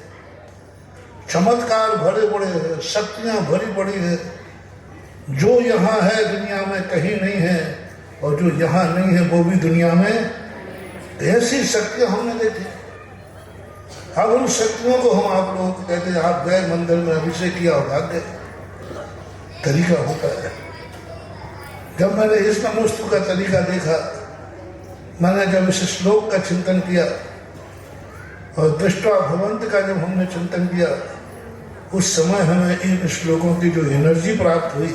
चमत्कार भरे पड़े हैं, शक्तियाँ भरी पड़ी है। जो यहाँ है दुनिया में कहीं नहीं है, और जो यहाँ नहीं है वो भी दुनिया में। ऐसी शक्तियाँ हमने देखी। अब उन शक्तियों को हम आप लोगों को कहते हैं, आप गए मंदिर में अभिषेक किया और भाग गए, तरीका होता है। जब मैंने इस नमोस्तु का तरीका देखा, मैंने जब इस श्लोक का चिंतन किया और दृष्टा भगवंत का जब हमने चिंतन किया, उस समय हमें इन श्लोकों की जो एनर्जी प्राप्त हुई,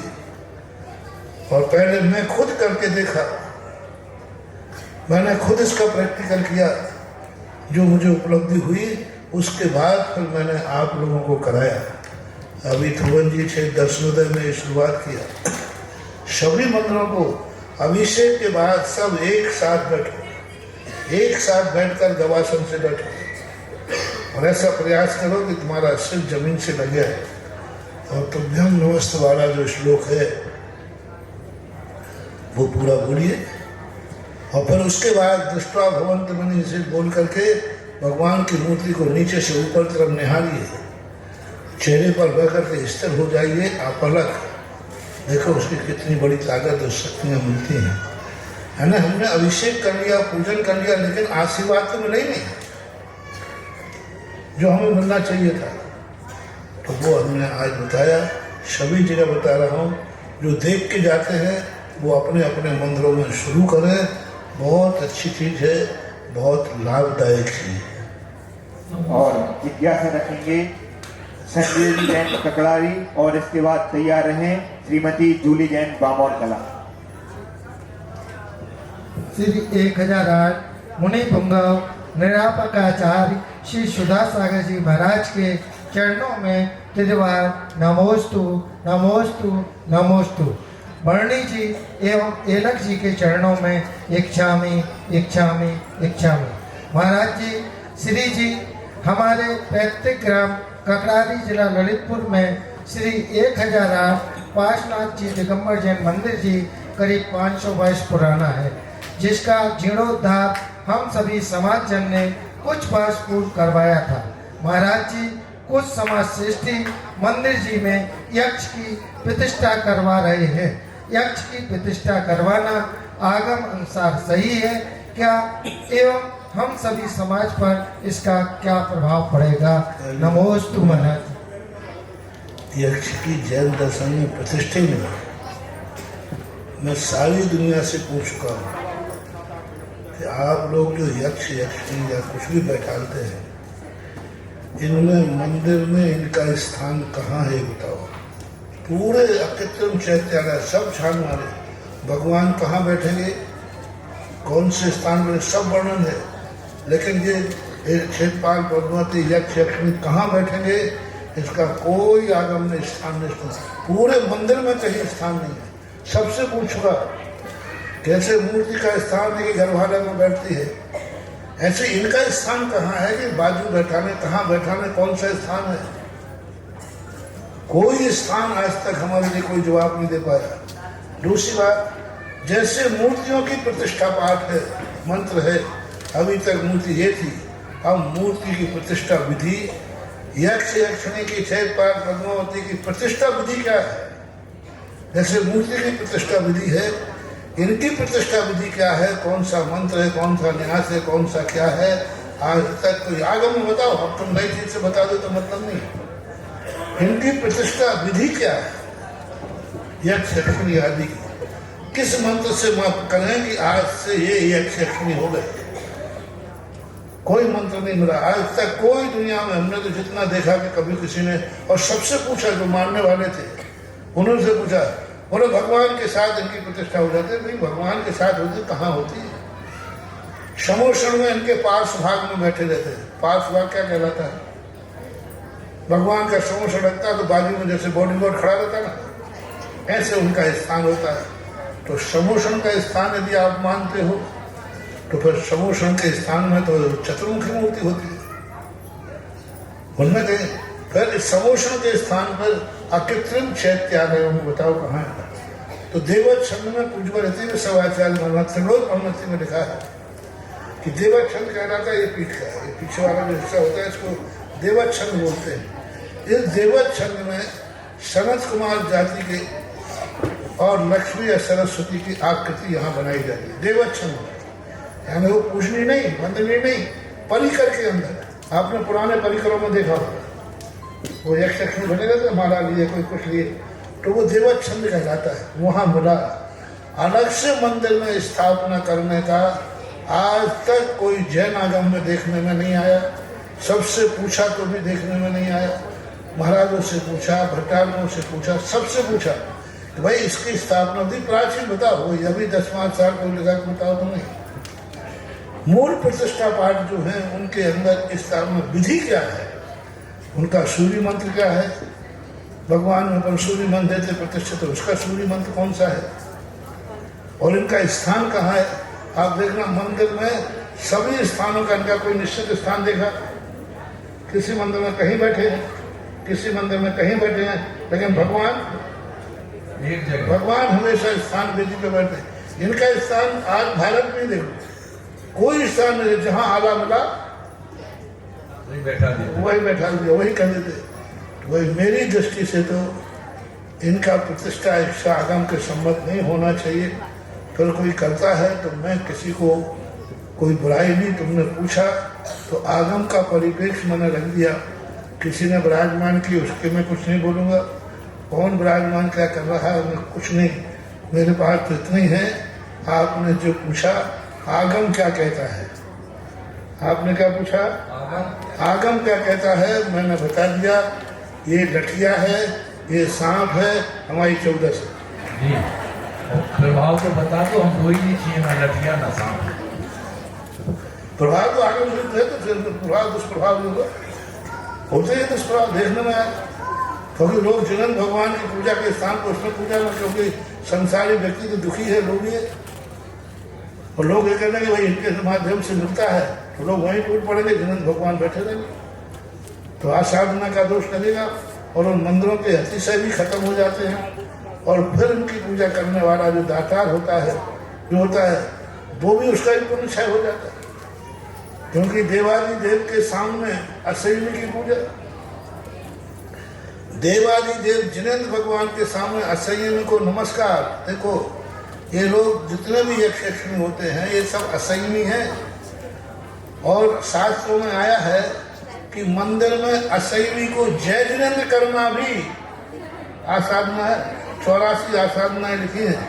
और पहले मैं खुद करके देखा, मैंने खुद इसका प्रैक्टिकल किया, जो मुझे उपलब्धि हुई, उसके बाद फिर मैंने आप लोगों को कराया। अभी ध्रुवन जी से दर्शनोदय में शुरुआत किया। सभी मंदिरों को अभिषेक के बाद सब एक साथ बैठो, एक साथ बैठकर गवासन से बैठो और ऐसा प्रयास करो कि तुम्हारा सिर जमीन से लगे। और तुभ्यम नमस्ते वाला जो श्लोक है वो पूरा बोलिए, और फिर उसके बाद दृष्टा भगवंत मनि से बोल करके भगवान की मूर्ति को नीचे से ऊपर तरफ निहारिए, चेहरे पर बह करके स्थिर हो जाइए। आप अलग देखो उसकी कितनी बड़ी ताकत और शक्तियाँ मिलती हैं, है ना। हमने अभिषेक कर लिया, पूजन कर लिया, लेकिन आशीर्वाद तो मिला ही नहीं जो हमें मिलना चाहिए था। तो वो हमने आज बताया, सभी जगह बता रहा हूँ। जो देख के जाते हैं वो अपने अपने मंदिरों में शुरू करें। बहुत अच्छी चीज़ है, बहुत लाभदायक चीज़ है। और जिज्ञासा रखेंगे संजय जी जैन ककड़ारी, और इसके बाद तैयार रहें श्रीमती जूली जैन बामौर कला। श्री 1008 मुनि पुंगव निरापकाचार्य श्री सुधा सागर जी महाराज के चरणों में त्रिवार नमोस्तु नमोस्तु नमोस्तु। वर्णी जी एवं एलक जी के चरणों में इच्छामि इच्छामि इच्छामि। महाराज जी, श्री जी हमारे पैतृक ग्राम ककड़ारी जिला ललितपुर में श्री 1008 पार्श्वनाथ जी दिगंबर जैन मंदिर जी करीब 500 वर्ष पुराना है, जिसका जीर्णोद्धार हम सभी समाज जन ने कुछ वर्ष पूर्व करवाया था। महाराज जी कुछ समाज श्रेष्ठी मंदिर जी में यक्ष की प्रतिष्ठा करवा रहे हैं। यक्ष की प्रतिष्ठा करवाना आगम अनुसार सही है क्या, एवं हम सभी समाज पर इसका क्या प्रभाव पड़ेगा? नमोस्तु महाराज। यक्ष की जैन दर्शन में प्रतिष्ठा नहीं। मैं सारी दुनिया से पूछ चुका हूँ कि आप लोग जो यक्ष यक्षिणी या कुछ भी बैठाते हैं, इनमें मंदिर में इनका स्थान कहाँ है बताओ। पूरे अकृत्रिम चैत्यालय सब छान मारे, भगवान कहाँ बैठेंगे, कौन से स्थान में, सब वर्णन है। लेकिन ये क्षेत्रपाल पद्मावती यक्ष यक्षिणी कहाँ बैठेंगे, इसका कोई आगमन स्थान नहीं। पूरे मंदिर में कहीं स्थान नहीं है। सबसे पूछूंगा कैसे मूर्ति का स्थान है कि गर्भालय में बैठती है, ऐसे इनका स्थान कहाँ है कि बाजू बैठाने, कहाँ बैठाने, कौन सा स्थान है। कोई स्थान आज तक हमारे लिए कोई जवाब नहीं दे पाया। दूसरी बात, जैसे मूर्तियों की प्रतिष्ठा पाठ है, मंत्र है, अभी तक मूर्ति ये थी, अब मूर्ति की प्रतिष्ठा विधि, यक्ष यक्षिणी की क्षेत्रपाल पद्मावती की प्रतिष्ठा विधि क्या है। जैसे मूर्ति की प्रतिष्ठा विधि है, इनकी प्रतिष्ठा विधि क्या है, कौन सा मंत्र है, कौन सा न्यास है, कौन सा क्या है, आज तक कोई आगम बताओ। अब तुम नई चीज से बता दो तो मतलब नहीं। इनकी प्रतिष्ठा विधि क्या है, यक्ष यक्षिणी आदि की, किस मंत्र से माफ करें कि आज से ये यक्ष यक्षिणी हो गए। कोई मंत्र नहीं मिला आज तक कोई दुनिया में। हमने तो जितना देखा कि कभी किसी ने, और सबसे पूछा जो मानने वाले थे उन्होंने पूछा, बोले भगवान के साथ इनकी प्रतिष्ठा हो जाती है। भाई भगवान के साथ होती कहाँ होती है। समोषण में इनके पार्श्व भाग में बैठे रहते हैं। पार्श्व भाग क्या कहलाता है, भगवान का समोषण रखता है तो बाजू में जैसे बॉडी गार्ड खड़ा रहता है ना, ऐसे उनका स्थान होता है। तो समोषण का स्थान यदि आप मानते हो तो फिर समोषण के स्थान में तो चतुर्मुखी मूर्ति होती है। उनमें कहीं फिर इस समोषण के स्थान पर अकृत्रिम चैत्यालय में बताओ कहाँ है। तो देवत छंद में पूजवा रहती है, सवाचार्य मनमत त्रिलोक अनुमति में लिखा है कि देवत छंद कहलाता है। ये पीठ का है, ये पीछे वाला जो हिस्सा होता है इसको देवत छंद बोलते हैं। इस देवत छंद में सनत कुमार जाति के और लक्ष्मी या सरस्वती की आकृति यहाँ बनाई जाती है देवत छंद में। यानी वो पूजनी नहीं, वंदनीय नहीं, परिकर के अंदर। आपने पुराने परिकरों में देखा होगा, वो यक्ष यक्षिणी बने रहते, माला लिए, कोई कुछ लिए, तो वो देवत छंद कहलाता है। वहाँ मिला। अलग से मंदिर में स्थापना करने का आज तक कोई जैन आगम में देखने में नहीं आया। सबसे पूछा तो भी देखने में नहीं आया। महाराजों से पूछा, भट्टारकों से पूछा, सबसे पूछा कि भाई इसकी स्थापना भी प्राचीन बताओ, वही अभी 10-5 साल को लगा के बताओ तो नहीं। मूल प्रतिष्ठा पाठ जो है उनके अंदर स्थापना विधि क्या है, उनका सूर्य मंत्र क्या है। भगवान में अपन सूर्य मंत्र देते प्रतिष्ठित, तो उसका सूर्य मंत्र कौन सा है, और इनका स्थान कहाँ है। आप देखना मंदिर में सभी स्थानों का इनका कोई निश्चित स्थान देखा। किसी मंदिर में कहीं बैठे हैं, किसी मंदिर में कहीं बैठे हैं, लेकिन भगवान एक जगह, भगवान हमेशा स्थान वेदी पे बैठे हैं। इनका स्थान आज भारत में देखो कोई स्थान नहीं, जहाँ आला मिला वही बैठा दिया, वही कर देते। वही मेरी दृष्टि से तो इनका प्रतिष्ठा एक आगम के सम्मत नहीं होना चाहिए। फिर कोई करता है तो मैं किसी को कोई बुराई नहीं। तुमने पूछा तो आगम का परिप्रेक्ष्य मैंने रख दिया। किसी ने विराजमान की उसके मैं कुछ नहीं बोलूँगा। कौन विराजमान क्या कर रहा है मैं कुछ नहीं, मेरे पास तो इतना ही है। आपने जो पूछा आगम क्या कहता है, आपने क्या पूछा आगम क्या कहता है, मैंने बता दिया। ये लठिया है, ये सांप है, हमारी 14 से जी। और प्रभाव तो बता दो, हम कोई नहीं चाहिए, ना लठिया ना सांप। प्रभाव तो आगम विरुद्ध है, तो फिर प्रभाव दुष्प्रभाव होगा, होते हैं दुष्प्रभाव देखने में आए। क्योंकि लोग जिन्होंने भगवान की पूजा के स्थान को उसमें पूजा में, क्योंकि संसारी व्यक्ति तो दुखी है, लोभी है, और लोग ये कहते हैं कि भाई इनके माध्यम से मिलता है, तो लोग वहीं टूट पड़ेंगे जिन्होंने भगवान बैठे रहेंगे। तो आसाधना का दोष लगेगा और उन मंदिरों के अतिशय भी खत्म हो जाते हैं। और फिर उनकी पूजा करने वाला जो दातार होता है, जो होता है, वो भी उसका भी पुण्य क्षय हो जाता है। क्योंकि देवादि देव के सामने असंयमी की पूजा, देवादि देव जिनेंद्र भगवान के सामने असंयमी को नमस्कार। देखो ये लोग जितने भी यक्ष यक्षिणी होते हैं ये सब असंयमी हैं। और शास्त्रों में आया है कि मंदिर में असंयमी को जय जिनेंद्र करना भी आसाधना है। 84 आसाधनाएं लिखी हैं,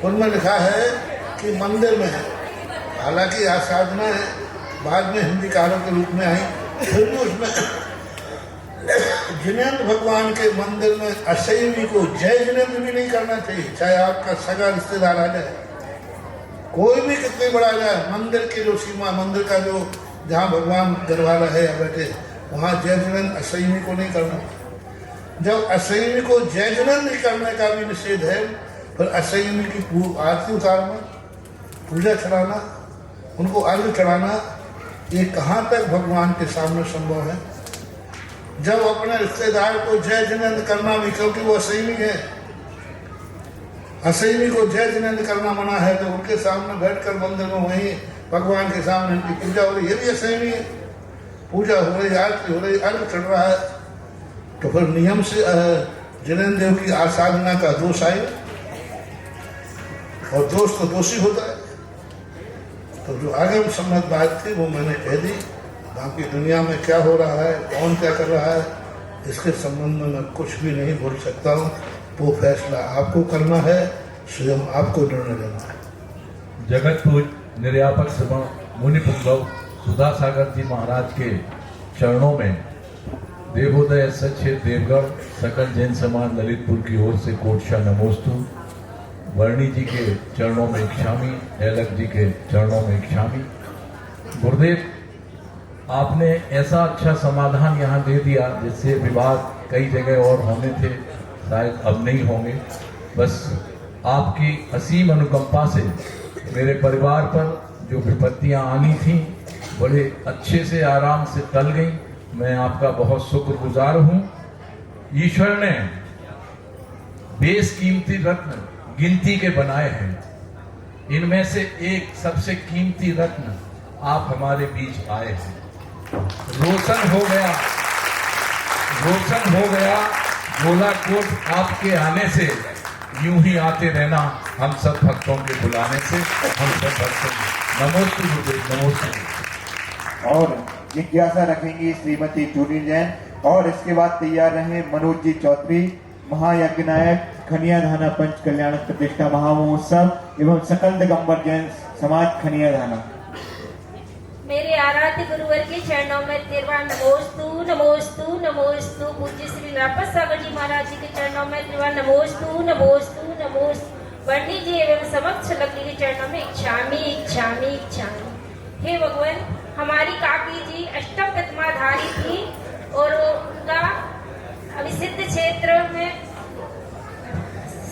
उनमें लिखा है कि मंदिर में है। हालांकि आसाधनाएं बाद में हिंदी कारों के रूप में आई, फिर भी उसमें जिनेंद्र भगवान के मंदिर में असैवी को जय जिनेंद्र भी नहीं करना चाहिए, चाहे आपका सगा रिश्तेदार आ जाए, कोई भी कितने बड़ा आ जाए। मंदिर की जो सीमा, मंदिर का जो जहाँ भगवान दरबारा है या बैठे, वहाँ जय जिनेंद्र असैवी को नहीं करना। जब असैवी को जय जिनेंद्र करने का भी निषेध है, फिर असैवी की आरती उतारना, पूजा चढ़ाना, उनको अर्घ चढ़ाना, ये कहाँ तक भगवान के सामने संभव है? जब अपने रिश्तेदार को जय जिनेंद्र करना भी, क्योंकि वो असैवी है, असैवी को जय जिनेंद्र करना मना है, तो उनके सामने बैठकर मंदिर में वहीं भगवान के सामने उनकी पूजा हो रही, ये भी असैवी है। पूजा हो रही, आरती हो रही, अर्घ चढ़ रहा है, तो फिर नियम से जिनेंद्र देव की आसाधना का दोष आएगा, और दोष तो दोषी होता है। तो जो आगम सम्मत बात थी वो मैंने कह दी। बाकी दुनिया में क्या हो रहा है, कौन क्या कर रहा है, इसके संबंध में मैं कुछ भी नहीं बोल सकता हूँ। वो फैसला आपको करना है, स्वयं आपको निर्णय लेना है। जगत पूज निर्यापक श्रवण मुनि पुंगव सुधा सागर जी महाराज के चरणों में देवोदय सच्चे देवगढ़ सकल जैन समाज ललितपुर की ओर से कोटशा नमोस्तु। वर्णी जी के चरणों में क्षामी, ऐलक जी के चरणों में क्षामी। गुरुदेव, आपने ऐसा अच्छा समाधान यहाँ दे दिया जिससे विवाद कई जगह और होने थे, शायद अब नहीं होंगे। बस आपकी असीम अनुकंपा से मेरे परिवार पर जो विपत्तियाँ आनी थीं बड़े अच्छे से आराम से टल गई। मैं आपका बहुत शुक्रगुजार हूँ। ईश्वर ने बेशकीमती रत्न गिनती के बनाए हैं, इनमें से एक सबसे कीमती रत्न आप हमारे बीच आए हैं। रोशन हो गया गोलाकोट आपके आने से, यूं ही आते रहना हम सब भक्तों के बुलाने से, हम सब भक्तों नमोस्तु गुरुदेव, नमोस्तु। और जिज्ञासा रखेंगी श्रीमती चूनी जैन, और इसके बाद तैयार रहे मनोज जी चौधरी, महायज्ञ नायक खनिया धाना पंच कल्याण प्रतिष्ठा महामहोत्सव एवं सकल दिगंबर जैन समाज खनिया धाना। मेरे आराध्य गुरुवर के चरणों में तेरवा नमोस्तु नमोस्तु नमोस्तु। पूज्य श्री रापत सागर जी महाराज जी के चरणों में तेरवा नमोस्तु नमोस्तु नमोस्तु। वर्णी जी एवं समक्ष लग्नी के चरणों में इच्छामी इच्छामी इच्छामी। हे भगवान, हमारी काकी जी अष्टम प्रतिमाधारी थी और उनका अभिसिद्ध क्षेत्र में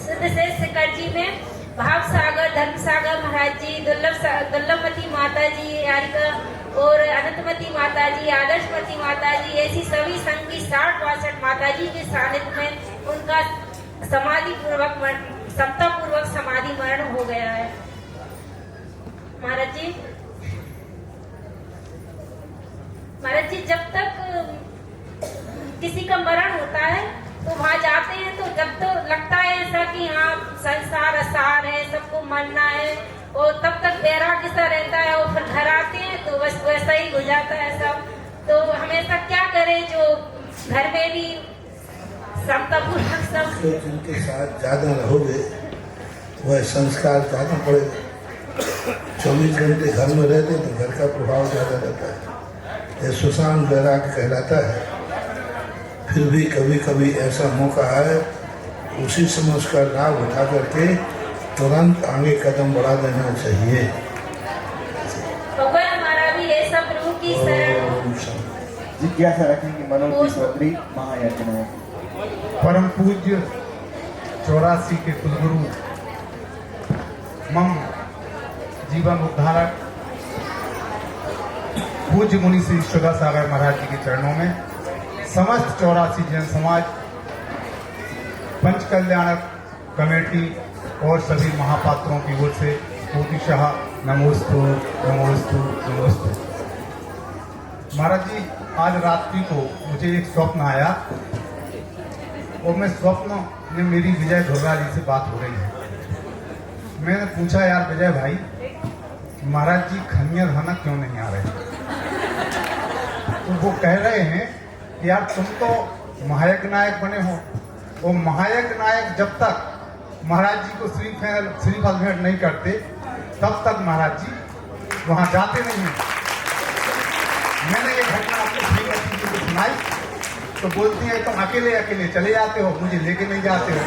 सिद्ध से शिखर जी में भाव सागर धर्म सागर महाराज जी, दुर्लभमती माता जी यारिका और अनंतमती माता जी, आदर्शमती माता जी, ऐसी सभी संघ की 60-62 माता जी के सानिध्य में उनका समाधि पूर्वक समता पूर्वक समाधि मरण हो गया है। महाराज जी जब तक किसी का मरण होता है तो वहाँ जाते हैं तो जब तो लगता है ऐसा कि हाँ संसार असार है, सबको मरना है, और तब तक वैराग्य सा रहता है, और फिर घर आते हैं तो बस वैसा ही हो जाता है सब। तो हमेशा क्या करें जो घर में भी समतापूर्वक सब। तो जिनके साथ ज्यादा रहोगे वह संस्कार ज्यादा पड़ेगा। 24 घंटे घर में रहते तो घर का प्रभाव ज्यादा रहता है, यह सुशांत वैराग्य कहलाता है। फिर भी कभी कभी ऐसा मौका है, उसी समय उसका लाभ उठा करके तुरंत आगे कदम बढ़ा देना चाहिए। भगवान हमारा भी ऐसा प्रभु की शरण। जिज्ञासा रखेंगे मनोज जी चौधरी, महायज्ञ नायक। परम पूज्य 84 के कुलगुरु मम जीवन उद्धारक पूज्य मुनि श्री सुधा सागर महाराज जी के चरणों में समस्त 84 जैन समाज पंच कल्याणक कमेटी और सभी महापात्रों की ओर से कोटिशाह नमोस्तु नमोस्तु नमोस्तु। महाराज जी, आज रात्रि को मुझे एक स्वप्न आया और मैं स्वप्न में मेरी विजय धुर्रा जी से बात हो रही है। मैंने पूछा, यार विजय भाई, महाराज जी खनिया धाना क्यों नहीं आ रहे? तो वो कह रहे हैं कि यार तुम तो महायज्ञ नायक बने हो, और महायज्ञ नायक जब तक महाराज जी को श्रीफल भेंट नहीं करते तब तक महाराज जी वहां जाते नहीं हैं। मैंने ये घटना अपने श्रीमती जी को सुनाई तो बोलती है तुम अकेले अकेले चले जाते हो, मुझे लेके नहीं जाते हो।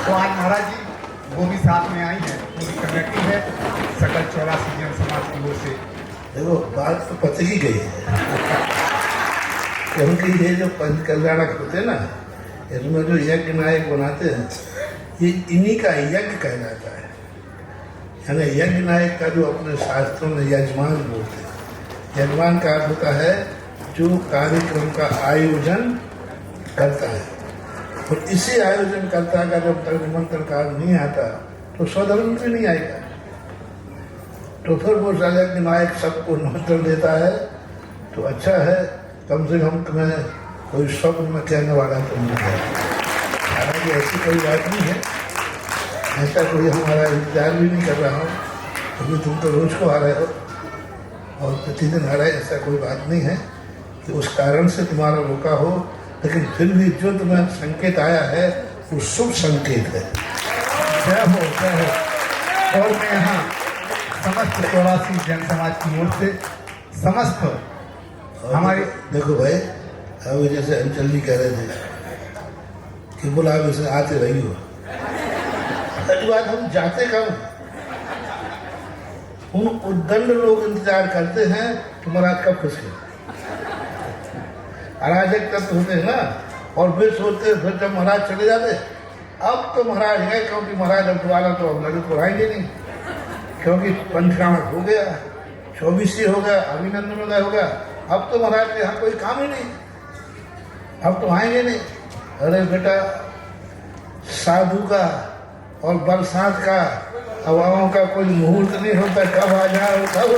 तो आज महाराज जी वो भी साथ में आई है, पूरी कमेटी है सकल 84 जन समाज की ओर से। देखो बात तो पता ही गई है क्योंकि ये जो पंच कल्याणक होते हैं ना, इसमें जो यज्ञ नायक बनाते हैं ये इन्हीं का यज्ञ कहलाता है। यानी यज्ञ नायक का जो अपने शास्त्रों में यजमान बोलते हैं। यजमान का अर्थ होता है जो कार्यक्रम का आयोजन करता है, और इसी आयोजन करता का जब तक निमंत्रण कार्ड नहीं आता तो स्वधर्म से नहीं आएगा। तो फिर वो यज्ञ नायक सबको निमंत्रण देता है, तो अच्छा है, कम से कम तुम्हें कोई स्वप्न में कहने वाला तो नहीं है। हालांकि ऐसी कोई बात नहीं है, ऐसा कोई हमारा इंतजार भी नहीं कर रहा हूँ, क्योंकि तुम तो रोज को आ रहे हो और प्रतिदिन आ रहे, ऐसा कोई बात नहीं है कि उस कारण से तुम्हारा रोका हो। लेकिन फिर भी जो तुम्हें संकेत आया है वो शुभ संकेत है। जय हो, जय हो। और मैं यहाँ समस्त 84 जन समाज की ओर से समस्त हमारे देखो भाई, अभी जैसे अंचल जी कह रहे थे कि बोला आप इसे आते रही हो, पहली बात हम जाते कब, उन उद्दंड लोग इंतजार करते हैं कि महाराज कब खिसके। अराजक तत्व होते हैं ना, और फिर सोचते फिर जब महाराज चले जाते अब तो महाराज है, क्योंकि महाराज अब दोबारा तो अब ललित को आएंगे नहीं, क्योंकि पंचकामक हो गया, 24 हो गया, अभिनंदन हो गया, अब तो महाराज के यहाँ कोई काम ही नहीं, अब तो आएंगे नहीं। अरे बेटा, साधु का और बरसात का हवाओं का कोई मुहूर्त नहीं होता, कब आ जाओ कब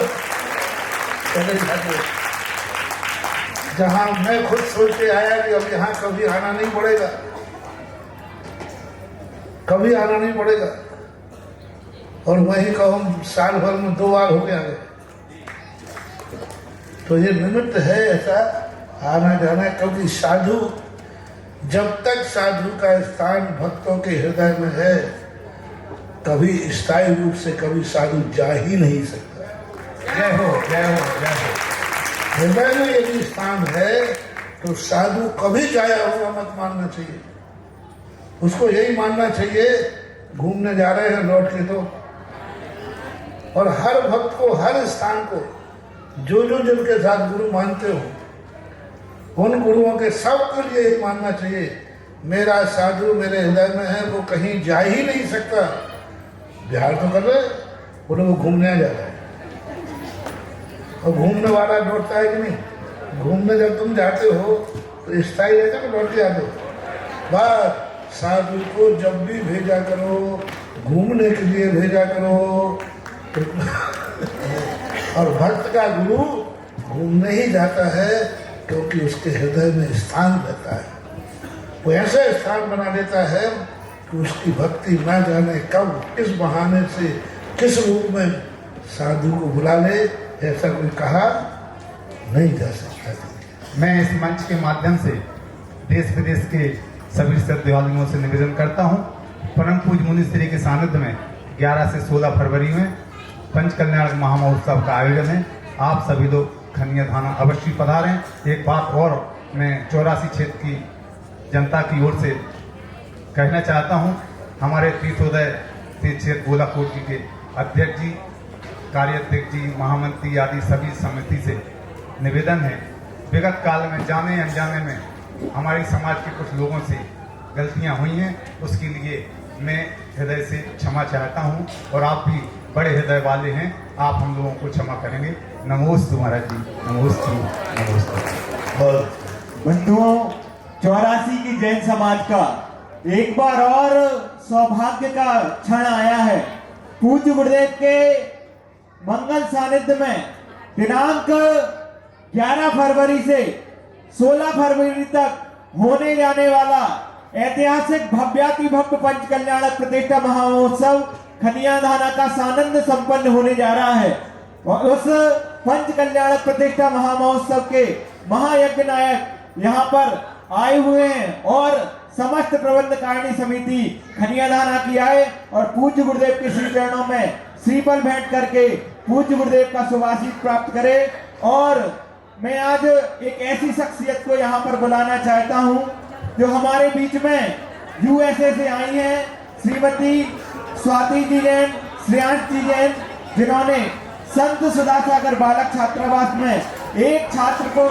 चले जाते। जहाँ मैं खुद सोच के आया कि अब यहाँ कभी आना नहीं पड़ेगा, कभी आना नहीं पड़ेगा, और वहीं का हम साल भर में 2 बार हो गया है। तो ये निमित्त है ऐसा आना जाना, क्योंकि साधु, जब तक साधु का स्थान भक्तों के हृदय में है, कभी स्थायी रूप से कभी साधु जा ही नहीं सकता। जय हो, जय हो, जय हो। हृदय में यदि स्थान है तो साधु कभी जाया हुआ मत मानना चाहिए, उसको यही मानना चाहिए घूमने जा रहे हैं लौट के तो। और हर भक्त को हर स्थान को जो जो जिनके साथ गुरु मानते हो उन गुरुओं के सबके लिए एक मानना चाहिए, मेरा साधु मेरे हृदय में है, वो कहीं जा ही नहीं सकता। बिहार तो कर रहे, बोले वो घूमने जा रहा है, और घूमने वाला लौटता है कि नहीं? घूमने जब तुम जाते हो तो स्थायी रहता है, लौट के आते हो। बस साधु को जब भी भेजा करो, घूमने के लिए भेजा करो, और भक्त का गुरु घूमने ही जाता है, क्योंकि उसके हृदय में स्थान रहता है। वो ऐसा स्थान बना देता है कि उसकी भक्ति ना जाने कब किस बहाने से किस रूप में साधु को बुला ले, ऐसा कोई कहा नहीं जा सकता। मैं इस मंच के माध्यम से देश विदेश के सभी श्रद्धालुओं से निवेदन करता हूं, परम पूज्य मुनिश्री के सानिध्य में 11 से 16 फरवरी में पंच कल्याण महामहोत्सव का आयोजन है। आप सभी लोग खनिया थाना अवश्य पधारें। एक बात और मैं 84 क्षेत्र की जनता की ओर से कहना चाहता हूं, हमारे तीर्थोदय तीर्थ क्षेत्र गोलाकोट जी के अध्यक्ष जी, कार्याध्यक्ष जी, महामंत्री आदि सभी समिति से निवेदन है, विगत काल में जाने अनजाने में हमारी समाज के कुछ लोगों से गलतियां हुई हैं, उसके लिए मैं हृदय से क्षमा चाहता हूं, और आप भी बड़े हृदय वाले हैं, आप हम लोगों को क्षमा करेंगे। नमोस्तु महाराज जी, नमोस्तु, नमोस्तु। और बंधुओं, 84 की जैन समाज का एक बार और सौभाग्य का क्षण आया है। पूज्य गुरुदेव के मंगल सानिध्य में दिनांक 11 फरवरी से 16 फरवरी तक होने जाने वाला ऐतिहासिक भव्याति भव्य पंच कल्याणक प्रतिष्ठा महामहोत्सव खनिया धाना का सानंद संपन्न होने जा रहा है। और उस पंच कल्याणक प्रतिष्ठा महामहोत्सव के महायज्ञ नायक यहाँ पर आए हुए हैं, और समस्त प्रबंध कारिणी समिति खनिया धाना की आए और पूज्य गुरुदेव के श्री चरणों में श्रीफल भेंट करके पूज्य गुरुदेव का सुभाषित प्राप्त करे, और मैं आज एक ऐसी शख्सियत को यहाँ पर बुलाना चाहता हूँ जो हमारे बीच में यूएसए से आई हैं, श्रीमती स्वाति जी जैन, श्रेयांश जी जैन, जिन्होंने संत सुधासागर बालक छात्रावास में एक छात्र को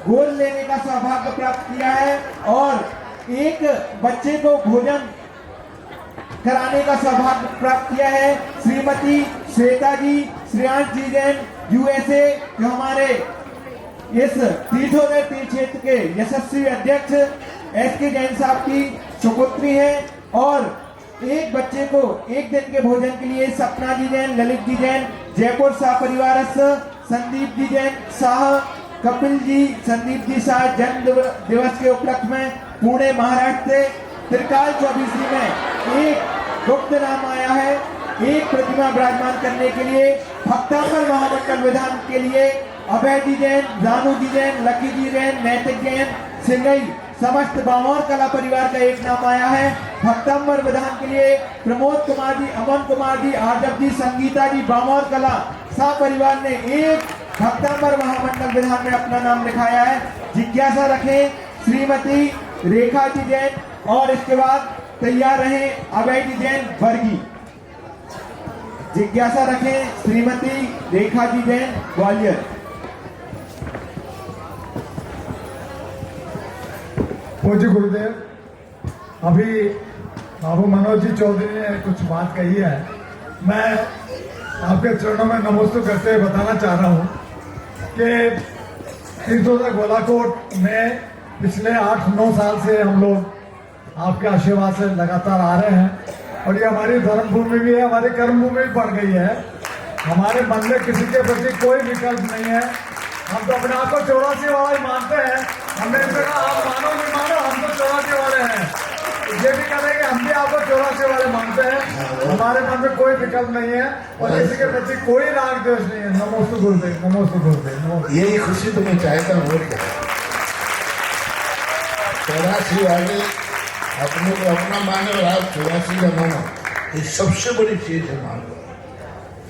गोद लेने का सौभाग्य प्राप्त किया है और एक बच्चे को भोजन कराने का सौभाग्य प्राप्त किया है। श्रीमती श्वेता जी, श्रेयांश जी जैन, यूएसए, जो हमारे इस तीर्थोदय तीर्थ क्षेत्र के यशस्वी अध्यक्ष एस.के. जैन साहब की सुपुत्री है और एक बच्चे को एक दिन के भोजन के लिए सपना जी जैन, ललित जी जैन, जयपुर शाह परिवार, संदीप जी जैन शाह, कपिल जी, संदीप जी शाह जन्म दिवस के उपलक्ष्य में पुणे महाराष्ट्र से त्रिकाल चौबीसी में एक गुप्त नाम आया है। एक प्रतिमा विराजमान करने के लिए भक्तांबर महामंडल विधान के लिए अभय जी जैन, रानू जी जैन, लकी जी जैन, नैतिक जैन, सिंगई समस्त बामौर कला परिवार का एक नाम आया है। भक्तांबर विधान के लिए प्रमोद कुमार जी, अमन कुमार जी, आर्जव जी, संगीता जी, बामौर कला सा परिवार ने एक भक्तांबर महामंडल विधान में अपना नाम लिखाया है। जिज्ञासा रखें श्रीमती रेखा जी जैन और इसके बाद तैयार रहे अभय जी जैन वर्गी। जिज्ञासा रखें श्रीमती रेखा जी जैन ग्वालियर। पूज्य गुरुदेव, अभी बाबू मनोज जी चौधरी ने कुछ बात कही है। मैं आपके चरणों में नमस्ते करते हुए बताना चाह रहा हूँ कि तीर्थोदय गोलाकोट में पिछले 8-9 साल से हम लोग आपके आशीर्वाद से लगातार आ रहे हैं और ये हमारी धर्म भूमि भी है, हमारी कर्म भूमि भी बढ़ गई है। हमारे मन में किसी के प्रति कोई विकल्प नहीं है। हम तो अपने आप को 84 वाला ही मानते हैं। हमने इनसे कहा आप मानो नहीं मानो, हम तो 84 वाले हैं। ये भी करेंगे, हम भी आपको 84 वाले मानते हैं। हमारे मन में कोई विकल्प नहीं है और किसी के प्रति कोई राग द्वेष नहीं है। नमोस्तु गुरुदेव, नमोस्तु गुरुदेव। यही खुशी तो मैं चाहता हूँ। 84 वाले अपने को अपना मानो और आप 84 का मानो, ये सबसे बड़ी चीज है। मानो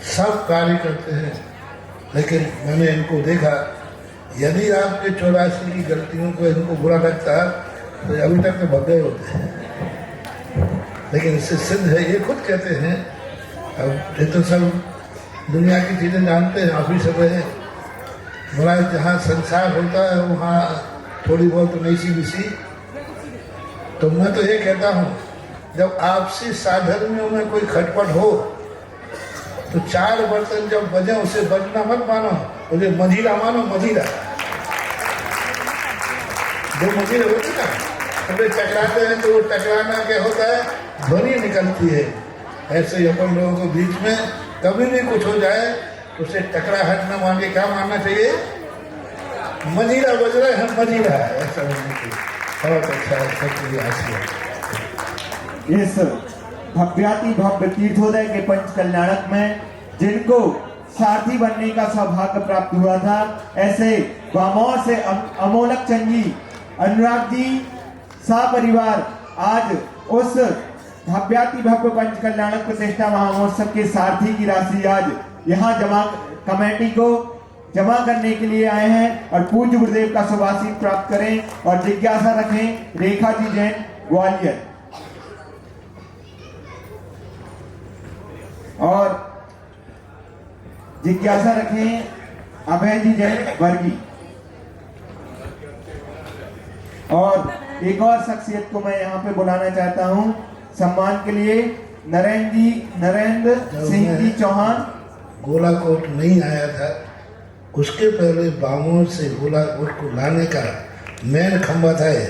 सब कार्य करते हैं, लेकिन मैंने इनको देखा, यदि आपके 84 की गलतियों को इनको बुरा लगता तो अभी तक तो भग गए होते हैं। लेकिन इससे सिद्ध है, ये खुद कहते हैं, अब ये तो सब दुनिया की चीज़ें जानते हैं, आप ही सब रहे। बोला जहाँ संसार होता है वहाँ थोड़ी बहुत नईसी बिसी। तो मैं तो ये कहता हूँ, जब आपसी साधर्मियों में कोई खटपट हो तो 4 बर्तन जब बजे उसे बजना मत मानो, उसे मजीरा मानो। मजीरा 2 मजीरे होती ना, तो टकराते हैं तो वो टकराना क्या होता है, ध्वनि निकलती है। ऐसे ही अपन लोगों को बीच में कभी भी कुछ हो जाए तो उसे टकराहट न मान के क्या मानना चाहिए, मजीरा बज रहा है, मजीरा है, ऐसा होने की बहुत अच्छा है। सबके आशीर्वाद। इस भव्याति भव्य तीर्थोदय के पंच कल्याणक में जिनको सारथी बनने का सौभाग्य प्राप्त हुआ था, ऐसे बामौर से अमोलक चंद जी, अनुराग जी, सा परिवार आज उस भव्याति भव्य पंच कल्याणक प्रतिष्ठा महामहोत्सव के सारथी की राशि आज यहाँ जमा कमेटी को जमा करने के लिए आए हैं और पूज्य गुरुदेव का शुभाशीष प्राप्त करें। और जिज्ञासा रखें रेखा जी जैन ग्वालियर और जिज्ञासा रखें अभय जी जैन वर्गी। और एक और शख्सियत को मैं यहाँ पे बुलाना चाहता हूँ सम्मान के लिए, नरेंद्र सिंह जी चौहान। गोलाकोट नहीं आया था, उसके पहले बामोर से गोलाकोट को लाने का मेन खंभा था ये।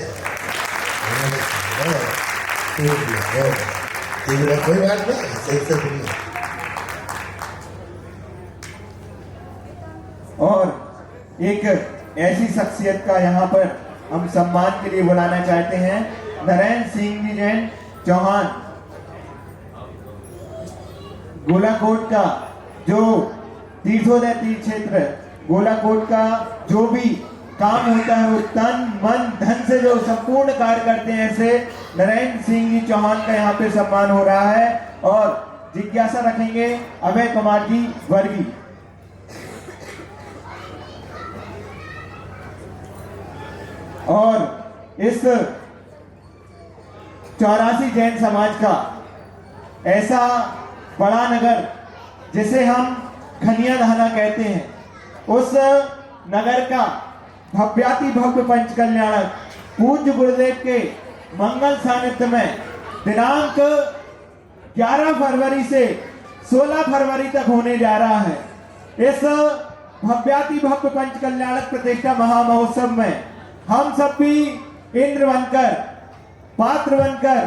कोई बात नहीं। और एक ऐसी शख्सियत का यहाँ पर हम सम्मान के लिए बुलाना चाहते हैं, नरेंद्र सिंह जी जैन चौहान। गोलाकोट का जो तीर्थोदय तीर्थ क्षेत्र, गोलाकोट का जो भी काम होता है वो तन मन धन से जो संपूर्ण कार्य करते हैं, ऐसे नरेंद्र सिंह जी चौहान का यहाँ पे सम्मान हो रहा है। और जिज्ञासा रखेंगे अभय कुमार जी वर्गी। इस 84 जैन समाज का ऐसा बड़ा नगर जिसे हम खनिया धाना कहते हैं, उस नगर का भव्याति भव्य पंच कल्याणक पूज्य गुरुदेव के मंगल सानिध्य में दिनांक 11 फरवरी से 16 फरवरी तक होने जा रहा है। इस भव्याति भव्य पंच कल्याणक प्रतिष्ठा महामहोत्सव में हम सब भी इंद्र बनकर, पात्र बनकर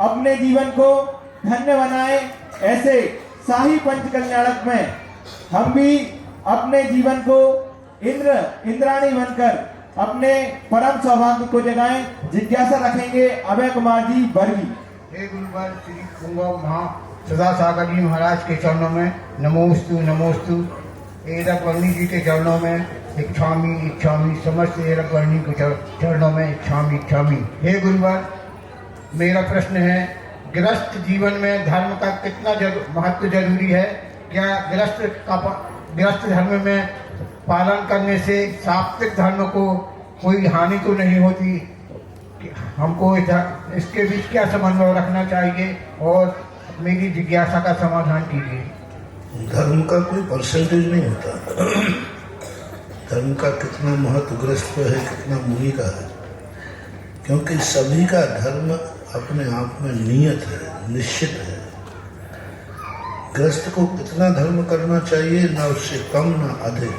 अपने जीवन को धन्य बनाए। ऐसे शाही पंच कल्याणक में हम भी अपने जीवन को इंद्राणी बनकर अपने परम सौभाग्य को जगाएं। जिज्ञासा रखेंगे अभय कुमार जी बरगी। हे गुरुवर श्री पुंगव महा सदा सागर जी महाराज के चरणों में नमोस्तु नमोस्तु। एरक वर्णी जी के चरणों में इच्छामी इच्छामी, समस्त एरक वर्णी के चरणों में इच्छामी इच्छामी। हे गुरुवर, मेरा प्रश्न है, गृहस्थ जीवन में धर्म का कितना महत्व जरूरी है? क्या गृहस्थ धर्म में पालन करने से सात्विक धर्म को कोई हानि तो नहीं होती? हमको इसके बीच क्या समन्वय रखना चाहिए और मेरी जिज्ञासा का समाधान कीजिए। धर्म का कोई परसेंटेज नहीं होता। धर्म का कितना महत्व गृहस्थ है, कितना मुनि का है, क्योंकि सभी का धर्म अपने आप में नियत है, निश्चित है। गृहस्थ को कितना धर्म करना चाहिए, ना उससे कम ना अधिक।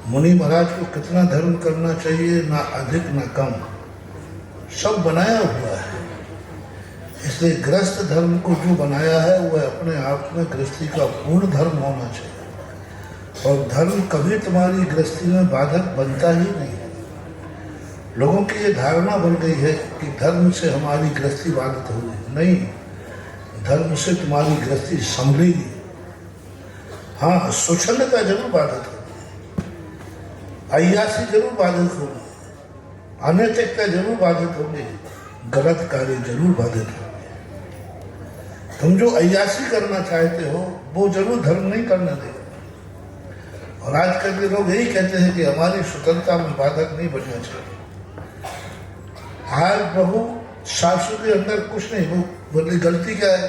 मुनि महाराज को कितना धर्म करना चाहिए, ना अधिक ना कम, सब बनाया हुआ है। इसलिए गृहस्थ धर्म को जो बनाया है वह अपने आप में गृहस्थी का पूर्ण धर्म होना चाहिए, और धर्म कभी तुम्हारी गृहस्थी में बाधक बनता ही नहीं है। लोगों की ये धारणा बन गई है कि धर्म से हमारी गृहस्थी बाधित होगी। नहीं, धर्म से तुम्हारी गृहस्थी संभलेगी। हाँ, स्वच्छंदता जरूर बाधित होगी, अय्यासी जरूर बाधित होगी, अनैतिकता जरूर बाधित होगी, गलत कार्य जरूर बाधित होगी। तुम जो अय्यासी करना चाहते हो वो जरूर धर्म नहीं करने देगा। और आजकल के लोग यही कहते हैं कि हमारी स्वतंत्रता में बाधक नहीं बनना चाहिए। आज बहू सासू के अंदर कुछ नहीं, वो बोले गलती क्या है,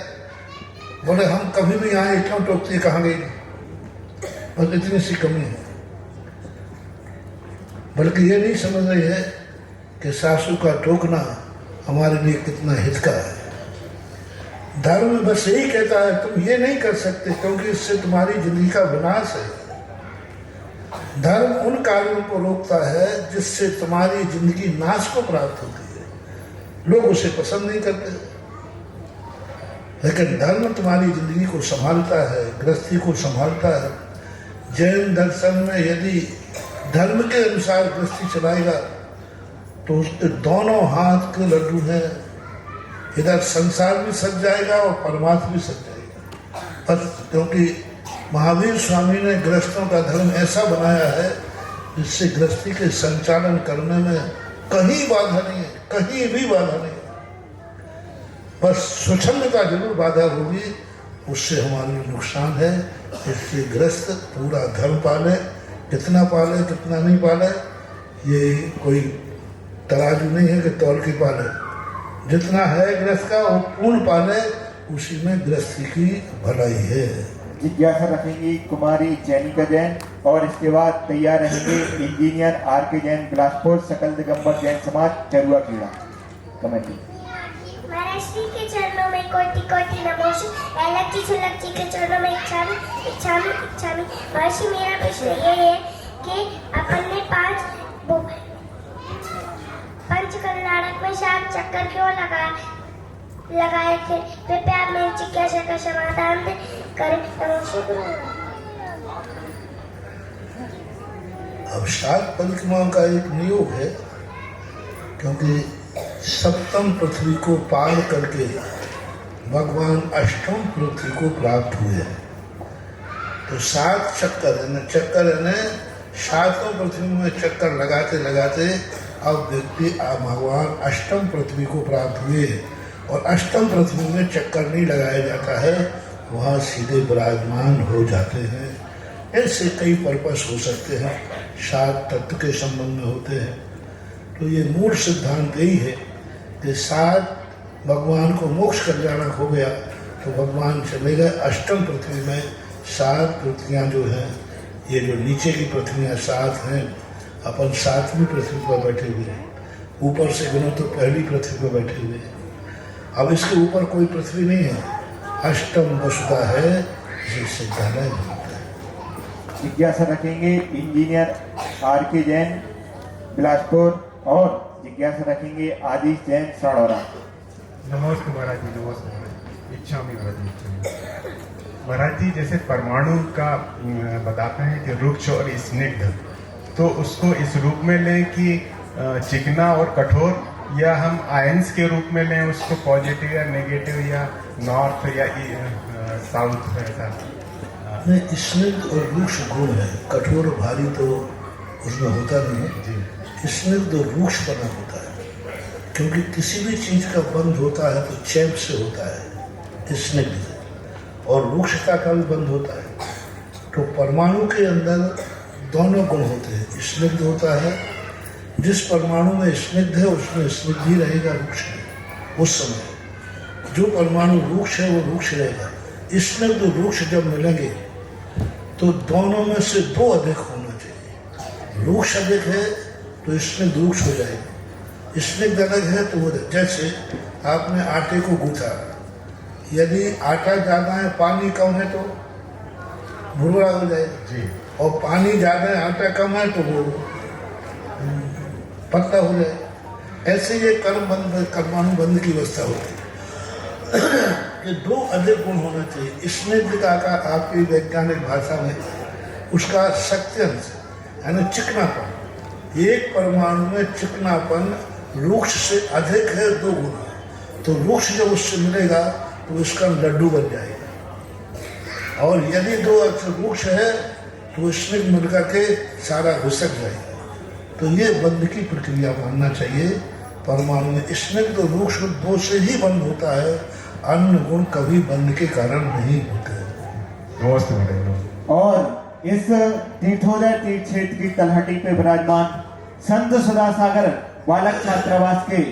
बोले हम कभी भी यहाँ क्यों टोकती, कहाँ गई, बस इतनी सी कमी है। बल्कि ये नहीं समझ रही है कि सासू का टोकना हमारे लिए कितना हित का है। धर्म बस यही कहता है तुम ये नहीं कर सकते क्योंकि इससे तुम्हारी जिंदगी का विनाश है। धर्म उन कार्यों को रोकता है जिससे तुम्हारी जिंदगी नाश को प्राप्त होती है। लोग उसे पसंद नहीं करते, लेकिन धर्म तुम्हारी जिंदगी को संभालता है, गृहस्थी को संभालता है। जैन दर्शन में यदि धर्म के अनुसार गृहस्थी चलाएगा तो उसके दोनों हाथ के लड्डू हैं, इधर संसार भी सज जाएगा और परमात्मा भी सज जाएगा। बस क्योंकि महावीर स्वामी ने गृहस्थों का धर्म ऐसा बनाया है जिससे गृहस्थी के संचालन करने में कहीं बाधा नहीं है, कहीं भी बाधा नहीं है। बस स्वच्छंदता जरूर बाधा होगी, उससे हमारे लिए नुकसान है। इसलिए गृहस्थ पूरा धर्म पाले, कितना पाले कितना नहीं पाले ये कोई तराजू नहीं है कि तौल के पाले। जितना है गृहस्थ का वो पूर्ण पाले, उसी में गृहस्थी की भलाई है। जिज्ञासा रखेंगी कुमारी जैनिका जैन, और इसके बाद तैयार रहेंगे इंजीनियर आर के जैन बिलासपुर सकल दिगंबर जैन समाज चरुआ खेड़ा कमेटी। महाराष्ट्री के चरणों में कोटि कोटि नमोस्तु। ऐलक जी सुलभ जी के चरणों में इच्छामी इच्छामी इच्छामी। महर्षि, मेरा प्रश्न ये है कि अपन ने पंच कल्याणक में 7 चक्कर क्यों लगाए थे? कृपया आप मेरी जिज्ञासा का समाधान करें। अब 7 परिक्रमाओं का एक नियोग है, क्योंकि सप्तम पृथ्वी को पार करके भगवान अष्टम पृथ्वी को प्राप्त हुए हैं। तो 7 चक्कर है, 7 पृथ्वी में चक्कर लगाते लगाते अब व्यक्ति भगवान अष्टम पृथ्वी को प्राप्त हुए। और अष्टम पृथ्वी में चक्कर नहीं लगाया जाता है, वहाँ सीधे विराजमान हो जाते हैं। ऐसे कई पर्पस हो सकते हैं, 7 तत्व के संबंध में होते हैं। तो ये मूल सिद्धांत यही है कि सात भगवान को मोक्ष कल्याण हो गया तो भगवान चले गए अष्टम पृथ्वी में। सात पृथ्वियाँ जो हैं, ये जो नीचे की पृथ्वियाँ सात हैं, अपन सातवीं पृथ्वी पर बैठे हुए हैं। ऊपर से गिनो तो पहली पृथ्वी पर बैठे हुए हैं। अब इसके ऊपर कोई पृथ्वी नहीं है, अष्टम वसुधा है, ये सिद्धालय होता है। जिज्ञासा रखेंगे इंजीनियर आर के जैन बिलासपुर और जिज्ञासा रखेंगे आदिश जैन सड़ौरा। नमस्ते महाराज जी, नमस्ते महाराज जी। इच्छा में महाराज जी, जैसे परमाणु का बताते हैं कि रुक्ष और स्निग्ध, तो उसको इस रूप में लें कि चिकना और कठोर, या हम आयंस के रूप में लें उसको, पॉजिटिव या नेगेटिव या नॉर्थ या साउथ ऐसा? नहीं, स्निग्ध और रूक्ष गुण है। कठोर भारी तो उसमें होता नहीं है जी। स्निग्ध और रूक्ष बना होता है, क्योंकि किसी भी चीज का बंध होता है तो चैप से होता है स्निग्ध, और रूक्षता का भी बंध होता है। तो परमाणु के अंदर दोनों गुण होते हैं। स्निग्ध होता है, जिस परमाणु में स्निग्ध है उसमें स्निग्ध ही रहेगा, रूक्ष है उस समय। जो परमाणु रूक्ष है वो रूक्ष रहेगा। स्निग्ध और रूक्ष जब मिलेंगे तो दोनों में से दो अधिक होना चाहिए। रूक्ष अधिक है तो स्निग्ध रूक्ष हो जाएगा, स्निग्ध अलग है तो वो, जैसे आपने आटे को गूंथा, यदि आटा ज़्यादा है पानी कम है तो भुरभुरा हो जाएगा जी, और पानी ज़्यादा है आटा कम है तो वो पतला हो जाए। ऐसे ये कर्माणु बंध की व्यवस्था होती है कि दो अधिक गुण होना चाहिए। स्निग्ध का आपकी वैज्ञानिक भाषा में उसका शक्त्यंश यानी चिकनापन, एक परमाणु में चिकनापन रूक्ष से अधिक है 2 गुना, तो रूक्ष जब उससे मिलेगा तो उसका लड्डू बन जाएगा। और यदि 2 अक्षर रूक्ष है तो स्निग्ध मिलकर के सारा घुसक जाएगा। तो ये बंध की प्रक्रिया मानना चाहिए। परमाणु में स्निग्ध और रूक्ष 2 से ही बंध होता है, अन्य गुण कभी बंध के कारण नहीं होते। और इस तीर्थोदय तीर्थ क्षेत्र की तलहटी पे विराजमान संत सुधा सागर बालक छात्रावास के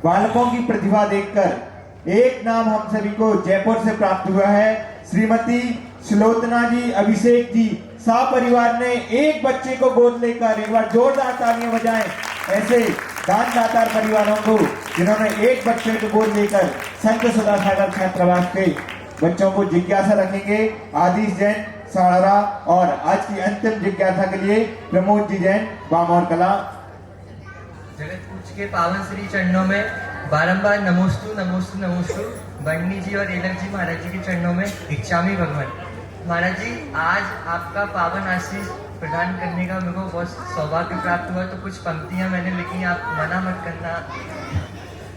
बालकों की प्रतिभा देखकर एक नाम हम सभी को जयपुर से प्राप्त हुआ है। श्रीमती सुलोचना जी, अभिषेक जी, सा परिवार ने एक बच्चे को गोद लेकर, एक बार जोरदार तालियां बजाएं ऐसे दानदातार परिवारों को जिन्होंने एक बच्चे को गोद लेकर संत सुधा सागर छात्रावास के बच्चों को। जिज्ञासा रखेंगे आदिश जैन साड़ा और आज की अंतिम जिज्ञासा के लिए प्रमोद जी जैन बामौर कला। जगत पूज के पावन श्री चरणों में बारंबार नमोस्तु नमोस्तु नमोस्तु बंडी जी और एलक जी महाराज जी के चरणों में इच्छामी भगवान। महाराज जी, आज आपका पावन आशीष प्रदान करने का मेरे को बहुत सौभाग्य प्राप्त हुआ, तो कुछ पंक्तियां मैंने लिखी, आप मना मत करना।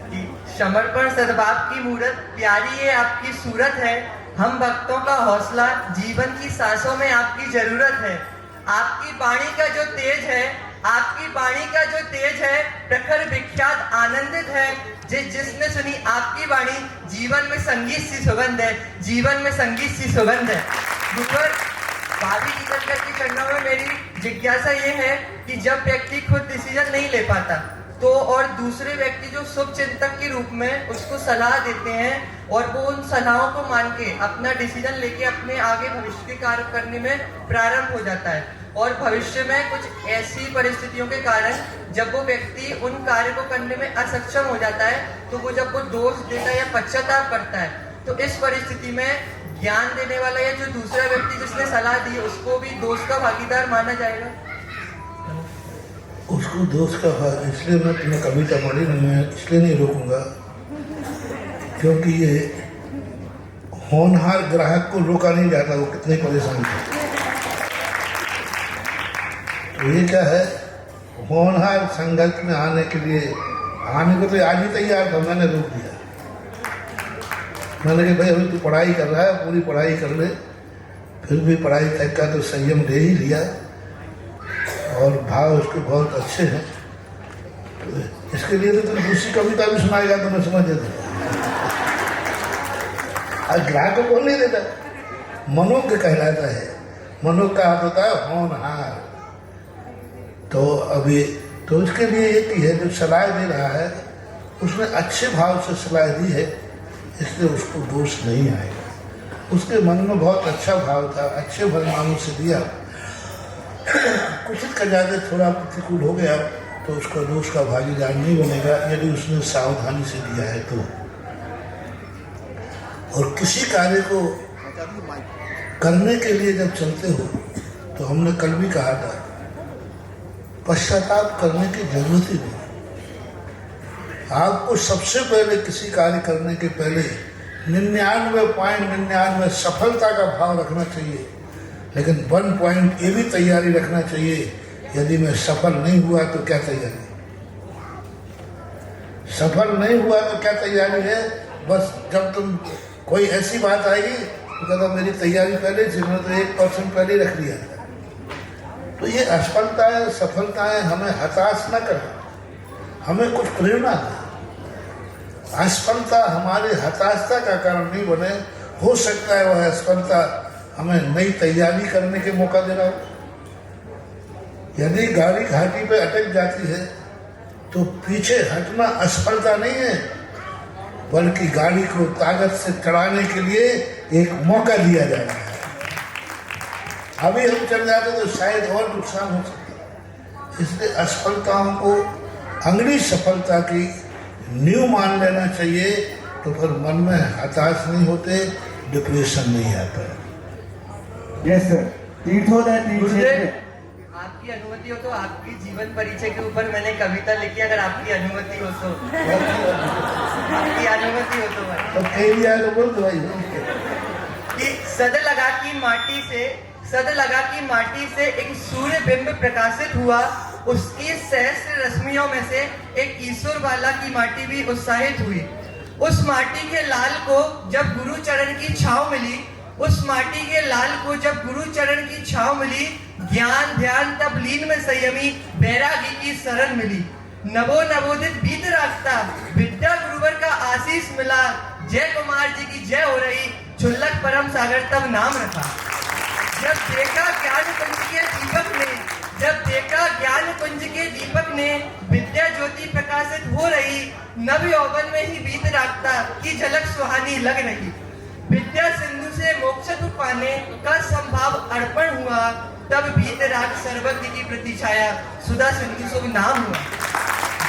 कि समर्पण सद्भाव की मूरत, प्यारी ये आपकी सूरत है, हम भक्तों का हौसला, जीवन की सांसों में आपकी जरूरत है। आपकी वाणी का जो तेज है, आपकी वाणी का जो तेज है, प्रखर विख्यात आनंदित है। जिसने सुनी आपकी वाणी, जीवन में संगीत सी सुगंध है, जीवन में संगीत सी सुगंध है। गुरुवर भाभी टीकरकर के चरणों में मेरी जिज्ञासा ये है कि जब व्यक्ति खुद डिसीजन नहीं ले पाता तो और दूसरे व्यक्ति जो शुभ चिंतक के रूप में उसको सलाह देते हैं और वो उन सलाहों को मान के अपना डिसीजन लेके अपने आगे भविष्य के कार्य करने में प्रारंभ हो जाता है, और भविष्य में कुछ ऐसी परिस्थितियों के कारण जब वो व्यक्ति उन कार्य को करने में असक्षम हो जाता है, तो वो जब वो दोष देता है या पश्चाताप करता है, तो इस परिस्थिति में ज्ञान देने वाला या जो दूसरा व्यक्ति जिसने सलाह दी उसको भी दोष का भागीदार माना जाएगा? उसको दोष का भाग, इसलिए मैं तुम्हें कविता पढ़ी ना, मैं इसलिए नहीं रोकूंगा क्योंकि ये होनहार ग्राहक को रोका नहीं जाता, वो कितने परेशान थे। तो ये क्या है, होनहार संघर्ष में आने के लिए, आने को तो आज ही तैयार था, मैंने रोक दिया। मैंने कहा भाई अभी तू पढ़ाई कर रहा है, पूरी पढ़ाई कर ले। फिर भी पढ़ाई तक का तो संयम ले ही लिया, और भाव उसके बहुत अच्छे हैं। तो इसके लिए तो तुम दूसरी कविता भी सुनाएगा तो मैं समझ देता। आज ग्राहकों को नहीं देता, मनोज्ञ कहलाता है। मनोज्ञ का अर्थ होता है होनहार। तो अभी तो इसके लिए एक ही है, जो सलाह दे रहा है उसने अच्छे भाव से सलाह दी है, इसलिए उसको दोष नहीं आएगा। उसके मन में बहुत अच्छा भाव था, अच्छे भरमानों से दिया, कुछ का ज़्यादा थोड़ा प्रतिकूल हो गया तो उसका दोष का भागीदार नहीं बनेगा, यदि उसने सावधानी से दिया है तो। और किसी कार्य को करने के लिए जब चलते हो तो हमने कल भी कहा था, पश्चाताप करने की जरूरत ही नहीं। आपको सबसे पहले किसी कार्य करने के पहले 99.99 सफलता का भाव रखना चाहिए, लेकिन 1 पॉइंट ये भी तैयारी रखना चाहिए, यदि मैं सफल नहीं हुआ तो क्या तैयारी, सफल नहीं हुआ तो क्या तैयारी है। बस जब तुम कोई ऐसी बात आएगी तो कहता मेरी तैयारी पहले, जिन्होंने तो 1% पहले रख लिया था। तो ये असफलताएं सफलताएं हमें हताश न करें, हमें कुछ प्रेरणा दें। असफलता हमारी हताशता का कारण नहीं बने, हो सकता है वह असफलता हमें नई तैयारी करने के मौका दे रहा हो। यदि गाड़ी घाटी पे अटक जाती है तो पीछे हटना असफलता नहीं है, बल्कि गाड़ी को ताकत से चढ़ाने के लिए एक मौका दिया जा रहा है। अभी हम चल जाते तो शायद और नुकसान हो सकता, इसलिए असफलताओं को अगली सफलता की नींव मान लेना चाहिए, तो फिर मन में हताश नहीं होते, डिप्रेशन नहीं आता। यस सर, तीर्थोदय तीर्थ क्षेत्र। आपकी अनुमति हो तो आपकी जीवन परिचय के ऊपर मैंने कविता लिखी, अगर आपकी अनुमति हो तो। आपकी अनुमति हो तो भाई। तो कह दिया तो बोल दो भाई। कि सद लगा की माटी से एक सूर्य बिंब प्रकाशित हुआ, उसकी सहस्त्र रश्मियों में से एक ईश्वर वाला की माटी भी उत्साहित हुई। उस माटी के लाल को जब गुरु चरण की छांव मिली, उस माटी के लाल को जब गुरु चरण की छांव मिली, ज्ञान ध्यान तब लीन में संयमी बैरागी की शरण मिली। नवो नवोदित बीत रास्ता विद्या गुरुवर का आशीष मिला, जय कुमार जी की जय हो रही, छुल्लक परम सागर तब नाम रखा। जब देखा ज्ञान कुंज के दीपक ने विद्या ज्योति प्रकाशित हो रही, नव यौवन में ही बीत रास्ता की झलक सुहानी लग रही। विद्या सिंधु से मोक्ष पाने का संभाव अर्पण हुआ, तब बीत रात सर्वज्ञ की प्रतिछाया सुधा सिंधु शुभ नाम हुआ।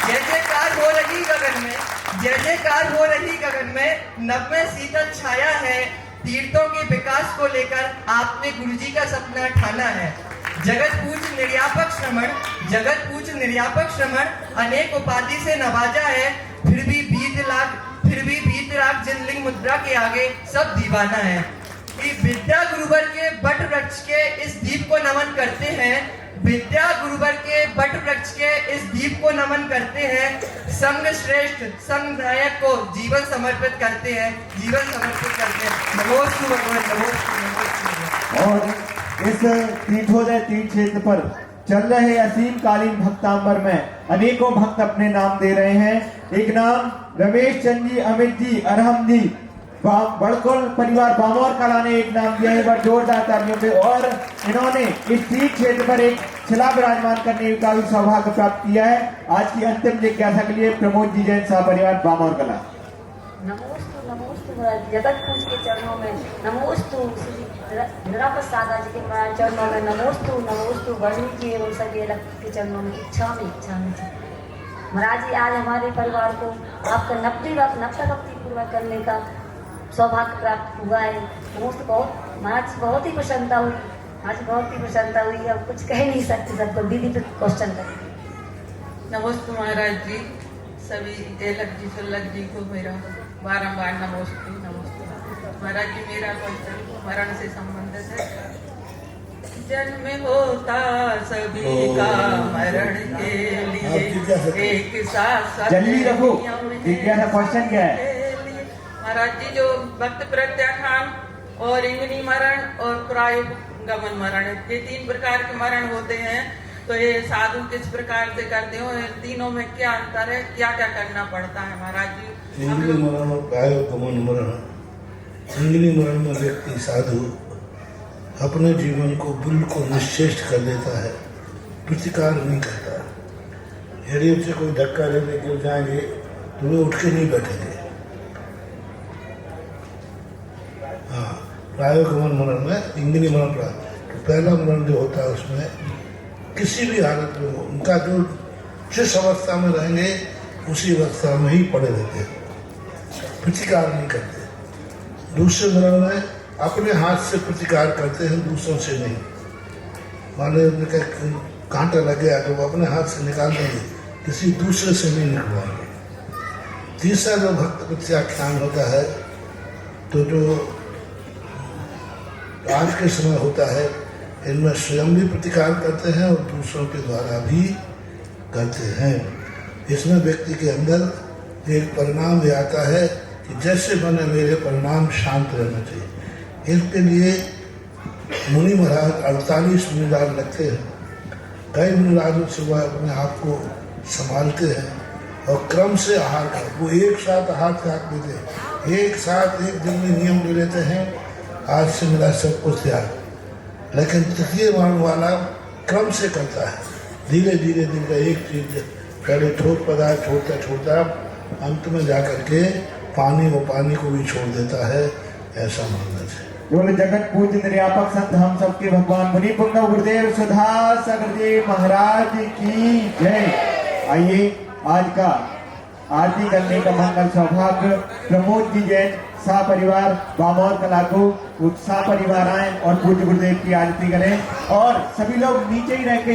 जय जयकार हो रही गगन में, जय जयकार हो रही गगन में, नभ में शीतल छाया है। तीर्थों के विकास को लेकर आपने गुरुजी का सपना ठाना है। जगत पूज निर्यापक श्रमण अनेक उपाधि से नवाजा है, फिर भी बीत लाख जिनलिंग मुद्रा के आगे सब दीवाना है। कि विद्या गुरुवर के बट वृक्ष के इस दीप को नमन करते हैं, विद्या गुरुवर के बट वृक्ष के इस दीप को नमन करते हैं। संग श्रेष्ठ संग नायक को जीवन समर्पित करते हैं, नमोस्तु भगवान, नमोस्तु। और इस तीर्थोदय तीर्थ क्षेत्र पर चल रहे असीम कालीन भक्तांबर में अनेकों भक्त अपने नाम दे रहे हैं। एक नाम रमेश चंद जी, अमित जी, अरहम जी, बड़कोल परिवार बामोर कला ने एक नाम दिया है, बड़ा जोरदार तालियों पे। और इन्होंने इस तीर्थ क्षेत्र पर एक शिला विराजमान करने का भी सौभाग्य प्राप्त किया है। आज की अंतिम जिज्ञासा के लिए प्रमोद जी जैन साहब परिवार बामोर कला। नमोस्तु नमोस्तु महाराज, जगत पूज के चरणों में नमोस्तु, निरापद सादा जी के महाराज चरणों में नमोस्तु नमोस्तु, वर्णी जी एवं सभी अलग के चरणों में इच्छा में महाराज जी, आज हमारे परिवार को आपका नब्बे भक्ति पूर्वक करने का सौभाग्य प्राप्त हुआ है। नमोस्तु, बहुत महाराज बहुत ही प्रसन्नता हुई, आज बहुत ही प्रसन्नता हुई, अब कुछ कह नहीं सकते, सबको दीदी पे क्वेश्चन करें। नमोस्तु महाराज जी, सभी एलक जी सुल्लक जी को मेरा बारंबार नमोस्तु नमोस्तु। महाराज जी, मेरा क्वेश्चन मरण से संबंधित है। जन्म होता सभी का मरण के लिए, एक साथ जल्दी रखो, जिज्ञासा क्वेश्चन क्या है? महाराज जी, जो भक्त प्रत्याख्यान और इंगनी मरण और प्रायोगमन मरण, ये 3 प्रकार के मरण होते हैं, तो ये साधु किस प्रकार से करते हो, इन तीनों में क्या अंतर है, क्या क्या करना पड़ता है महाराज जी? इंगली मरण और प्रायोगमन मरण। इंगली मरण में व्यक्ति साधु अपने जीवन को बिल्कुल निश्चेष्ट कर देता है, प्रतिकार नहीं करता। यदि उनसे कोई धक्का देने गिर जाएंगे तो वे उठ के नहीं बैठेंगे। हाँ, प्रायोगमन मरण में इंगिनी मरण तो पहला मरण जो होता है उसमें किसी भी हालत में उनका जो जिस अवस्था में रहेंगे उसी अवस्था में ही पड़े रहते हैं, प्रतिकार नहीं करते। दूसरे मरण में अपने हाथ से प्रतिकार करते हैं, दूसरों से नहीं। मान लीजिए कांटा लग गया तो वो अपने हाथ से निकाल देंगे, किसी दूसरे से नहीं निकलवाएंगे। तीसरा जो भक्त प्रत्याख्यान होता है तो जो आज के समय होता है, इनमें स्वयं भी प्रतिकार करते हैं और दूसरों के द्वारा भी करते हैं। इसमें व्यक्ति के अंदर एक परिणाम भी आता है कि जैसे बने मेरे परिणाम शांत रहना चाहिए। इसके लिए मुनि महाराज 48 मुनिराज लगते हैं। कई मुनिराजों से वह अपने आप को संभालते हैं और क्रम से आहार का वो एक साथ आहार त्याग लेते हैं, एक साथ एक दिन में नियम ले लेते हैं, आज से मेरा सब कुछ त्याग। लेकिन तृतीय वर्ण वाला क्रम से करता है, धीरे धीरे धीरे एक चीज पहले ठोस पदार्थ छोड़ता छोड़ता अंत में जाकर के पानी को भी छोड़ देता है, ऐसा मानना चाहिए। बोले जगत पूज्य निर्यापक संत हम सबके भगवान मुनि पुंगव गुरुदेव सुधा सागर जी महाराज की जय। आइए आज का आरती करने का मंगल सौभाग्य प्रमोद जी जैन सा परिवार बामौर कला को उत्साह परिवार आए और पूज्य गुरुदेव की आरती करें और सभी लोग नीचे ही रह के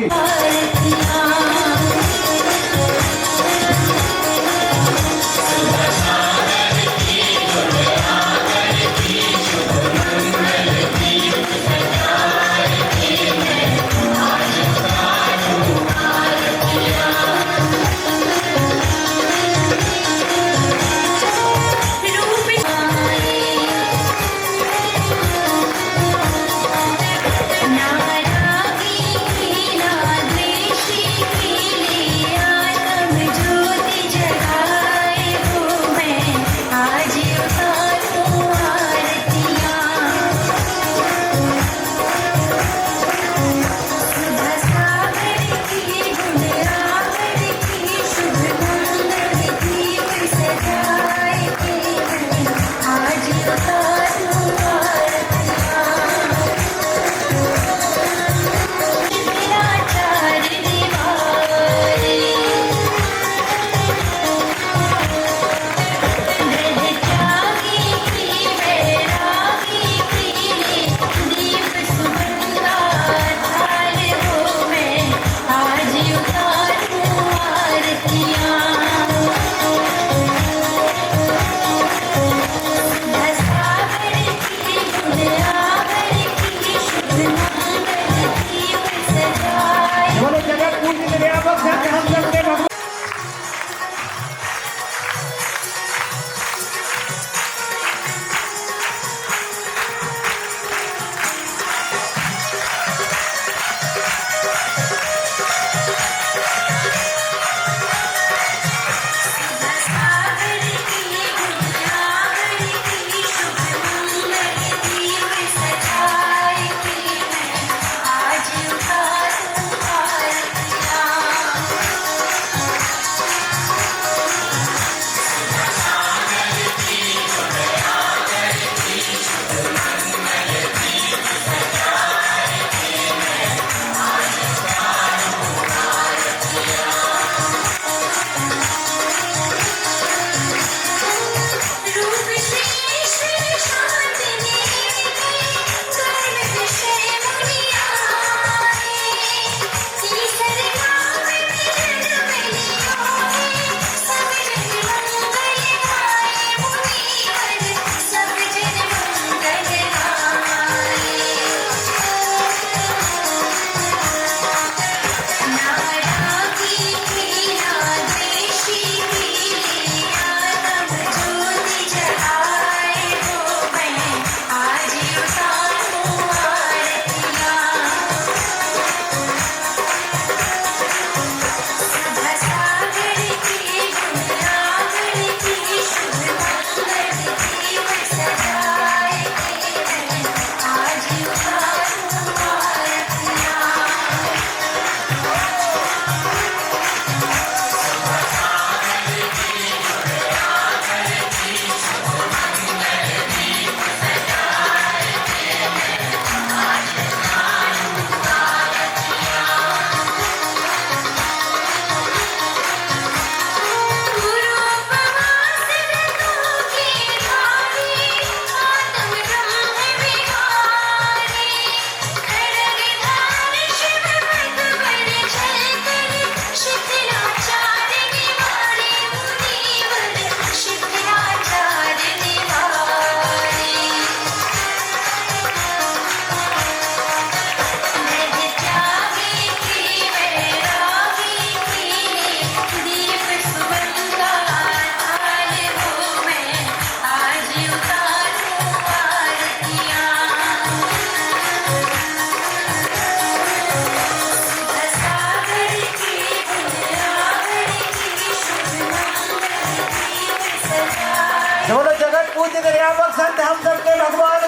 हम सबके भगवान